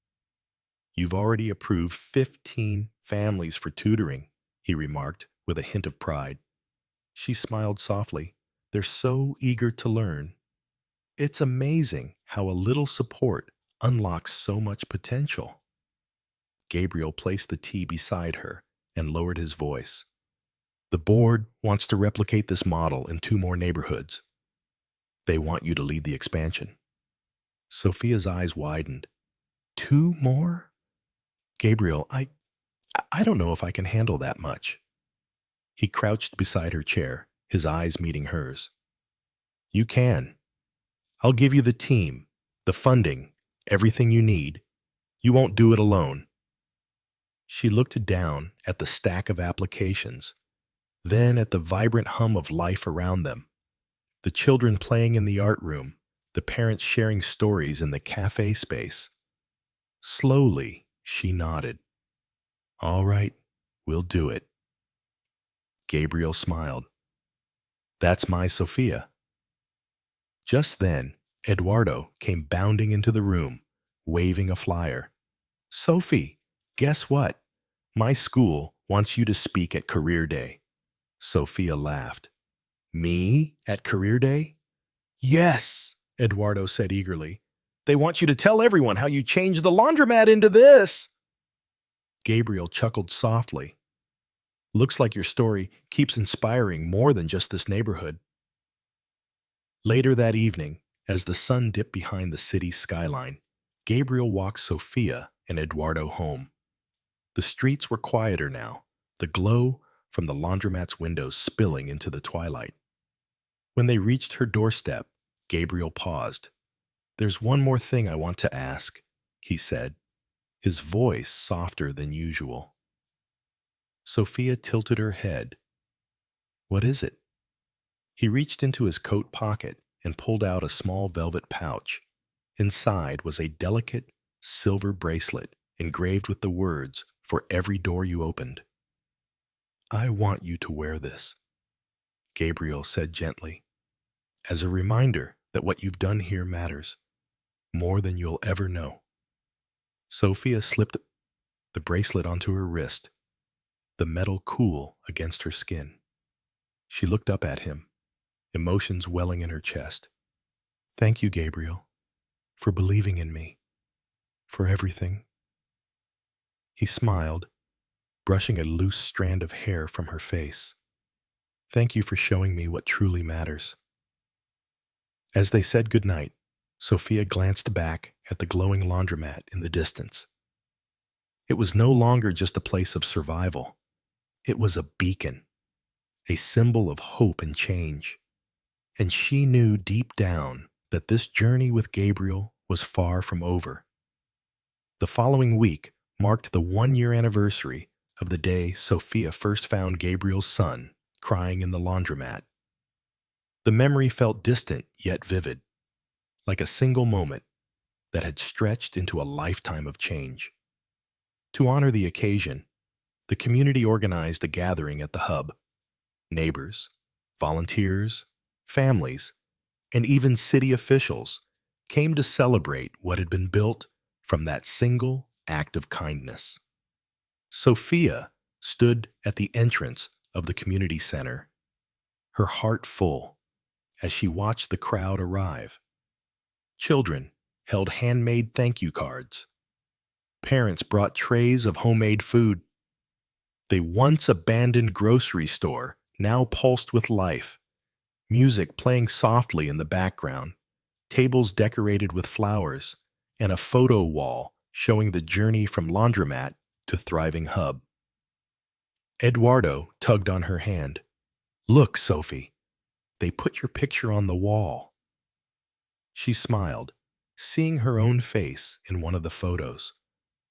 "You've already approved 15 families for tutoring," he remarked with a hint of pride. She smiled softly. "They're so eager to learn. It's amazing how a little support unlocks so much potential." Gabriel placed the tea beside her and lowered his voice. "The board wants to replicate this model in 2 more neighborhoods. They want you to lead the expansion." Sophia's eyes widened. "2 more? Gabriel, I don't know if I can handle that much." He crouched beside her chair, his eyes meeting hers. "You can. I'll give you the team, the funding, everything you need. You won't do it alone." She looked down at the stack of applications, then at the vibrant hum of life around them. The children playing in the art room, the parents sharing stories in the cafe space. Slowly, she nodded. "All right, we'll do it." Gabriel smiled. "That's my Sophia." Just then, Eduardo came bounding into the room, waving a flyer. "Sophie, guess what? My school wants you to speak at Career Day." Sophia laughed. "Me at Career Day?" "Yes," Eduardo said eagerly. "They want you to tell everyone how you changed the laundromat into this." Gabriel chuckled softly. "Looks like your story keeps inspiring more than just this neighborhood." Later that evening, as the sun dipped behind the city's skyline, Gabriel walked Sophia and Eduardo home. The streets were quieter now, the glow from the laundromat's windows spilling into the twilight. When they reached her doorstep, Gabriel paused. "There's one more thing I want to ask," he said, his voice softer than usual. Sophia tilted her head. "What is it?" He reached into his coat pocket and pulled out a small velvet pouch. Inside was a delicate silver bracelet engraved with the words, "For every door you opened." "I want you to wear this," Gabriel said gently, "as a reminder that what you've done here matters, more than you'll ever know." Sophia slipped the bracelet onto her wrist, the metal cool against her skin. She looked up at him, emotions welling in her chest. "Thank you, Gabriel, for believing in me, for everything." He smiled, brushing a loose strand of hair from her face. "Thank you for showing me what truly matters." As they said goodnight, Sophia glanced back at the glowing laundromat in the distance. It was no longer just a place of survival. It was a beacon, a symbol of hope and change. And she knew deep down that this journey with Gabriel was far from over. The following week marked the 1-year anniversary of the day Sophia first found Gabriel's son crying in the laundromat. The memory felt distant yet vivid, like a single moment that had stretched into a lifetime of change. To honor the occasion, the community organized a gathering at the hub. Neighbors, volunteers, families, and even city officials came to celebrate what had been built from that single act of kindness. Sophia stood at the entrance of the community center, her heart full as she watched the crowd arrive. Children held handmade thank you cards. Parents brought trays of homemade food. The once abandoned grocery store now pulsed with life, music playing softly in the background, tables decorated with flowers, and a photo wall showing the journey from laundromat to thriving hub. Eduardo tugged on her hand. "Look, Sophie, they put your picture on the wall." She smiled, seeing her own face in one of the photos,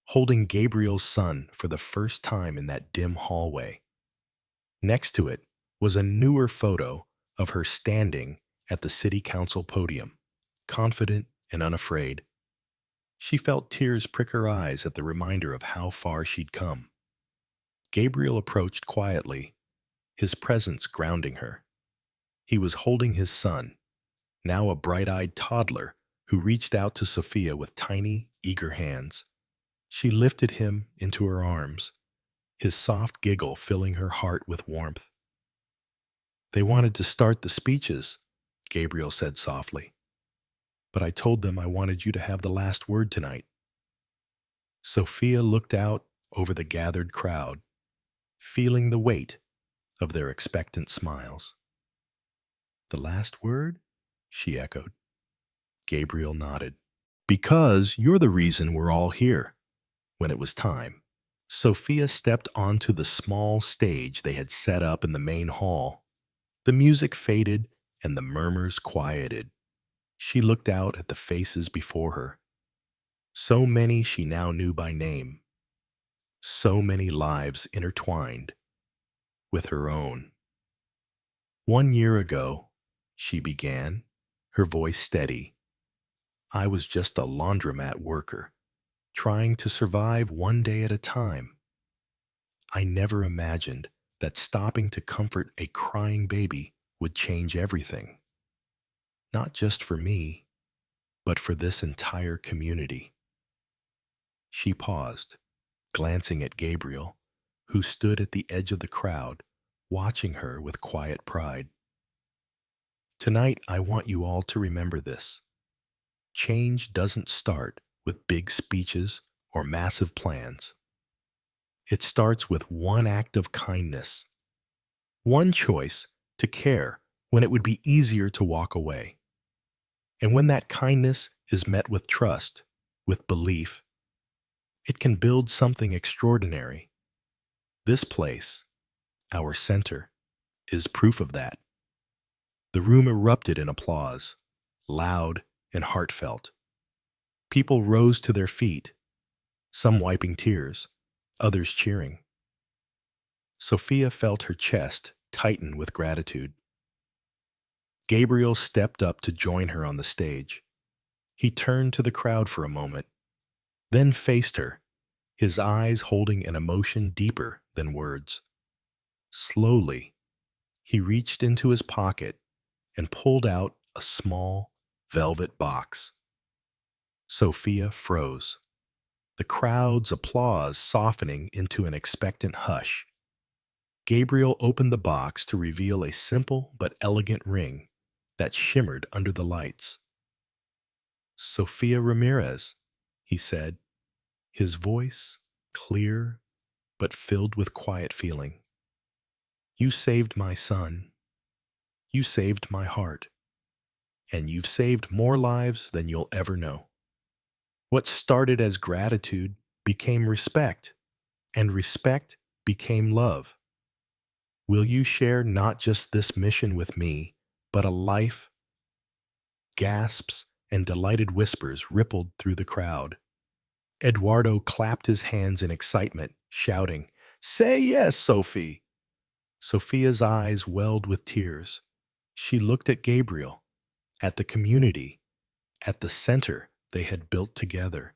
holding Gabriel's son for the first time in that dim hallway. Next to it was a newer photo of her standing at the city council podium, confident and unafraid. She felt tears prick her eyes at the reminder of how far she'd come. Gabriel approached quietly, his presence grounding her. He was holding his son, now a bright-eyed toddler who reached out to Sophia with tiny, eager hands. She lifted him into her arms, his soft giggle filling her heart with warmth. "They wanted to start the speeches," Gabriel said softly, "but I told them I wanted you to have the last word tonight." Sophia looked out over the gathered crowd, feeling the weight of their expectant smiles. "The last word?" she echoed. Gabriel nodded. "Because you're the reason we're all here." When it was time, Sophia stepped onto the small stage they had set up in the main hall. The music faded and the murmurs quieted. She looked out at the faces before her. So many she now knew by name. So many lives intertwined with her own. "1 year ago," she began, her voice steady, "I was just a laundromat worker, trying to survive one day at a time. I never imagined that stopping to comfort a crying baby would change everything. Not just for me, but for this entire community." She paused, glancing at Gabriel, who stood at the edge of the crowd, watching her with quiet pride. "Tonight, I want you all to remember this. Change doesn't start with big speeches or massive plans. It starts with one act of kindness, one choice to care when it would be easier to walk away. And when that kindness is met with trust, with belief, it can build something extraordinary. This place, our center, is proof of that." The room erupted in applause. loud and heartfelt. People rose to their feet, some wiping tears, others cheering. Sophia felt her chest tighten with gratitude. Gabriel stepped up to join her on the stage. He turned to the crowd for a moment, then faced her, his eyes holding an emotion deeper than words. Slowly, he reached into his pocket and pulled out a small velvet box. Sophia froze, the crowd's applause softening into an expectant hush. Gabriel opened the box to reveal a simple but elegant ring that shimmered under the lights. "Sofia Ramirez," he said, his voice clear but filled with quiet feeling. "You saved my son. You saved my heart. And you've saved more lives than you'll ever know." What started as gratitude became respect, and respect became love. "Will you share not just this mission with me, but a life?" Gasps and delighted whispers rippled through the crowd. Eduardo clapped his hands in excitement, shouting, "Say yes, Sophie!" Sophia's eyes welled with tears. She looked at Gabriel, at the community, at the center they had built together.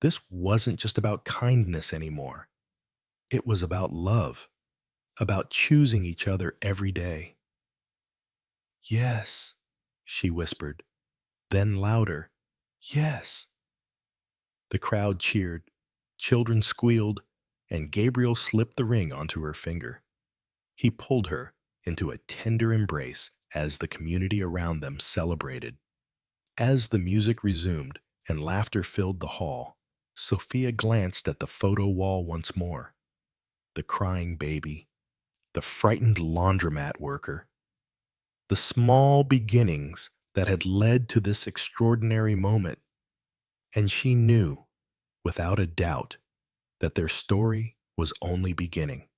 This wasn't just about kindness anymore. It was about love, about choosing each other every day. "Yes," she whispered, then louder, "Yes." The crowd cheered, children squealed, and Gabriel slipped the ring onto her finger. He pulled her into a tender embrace as the community around them celebrated. As the music resumed and laughter filled the hall, Sophia glanced at the photo wall once more. The crying baby, the frightened laundromat worker, the small beginnings that had led to this extraordinary moment. And she knew, without a doubt, that their story was only beginning.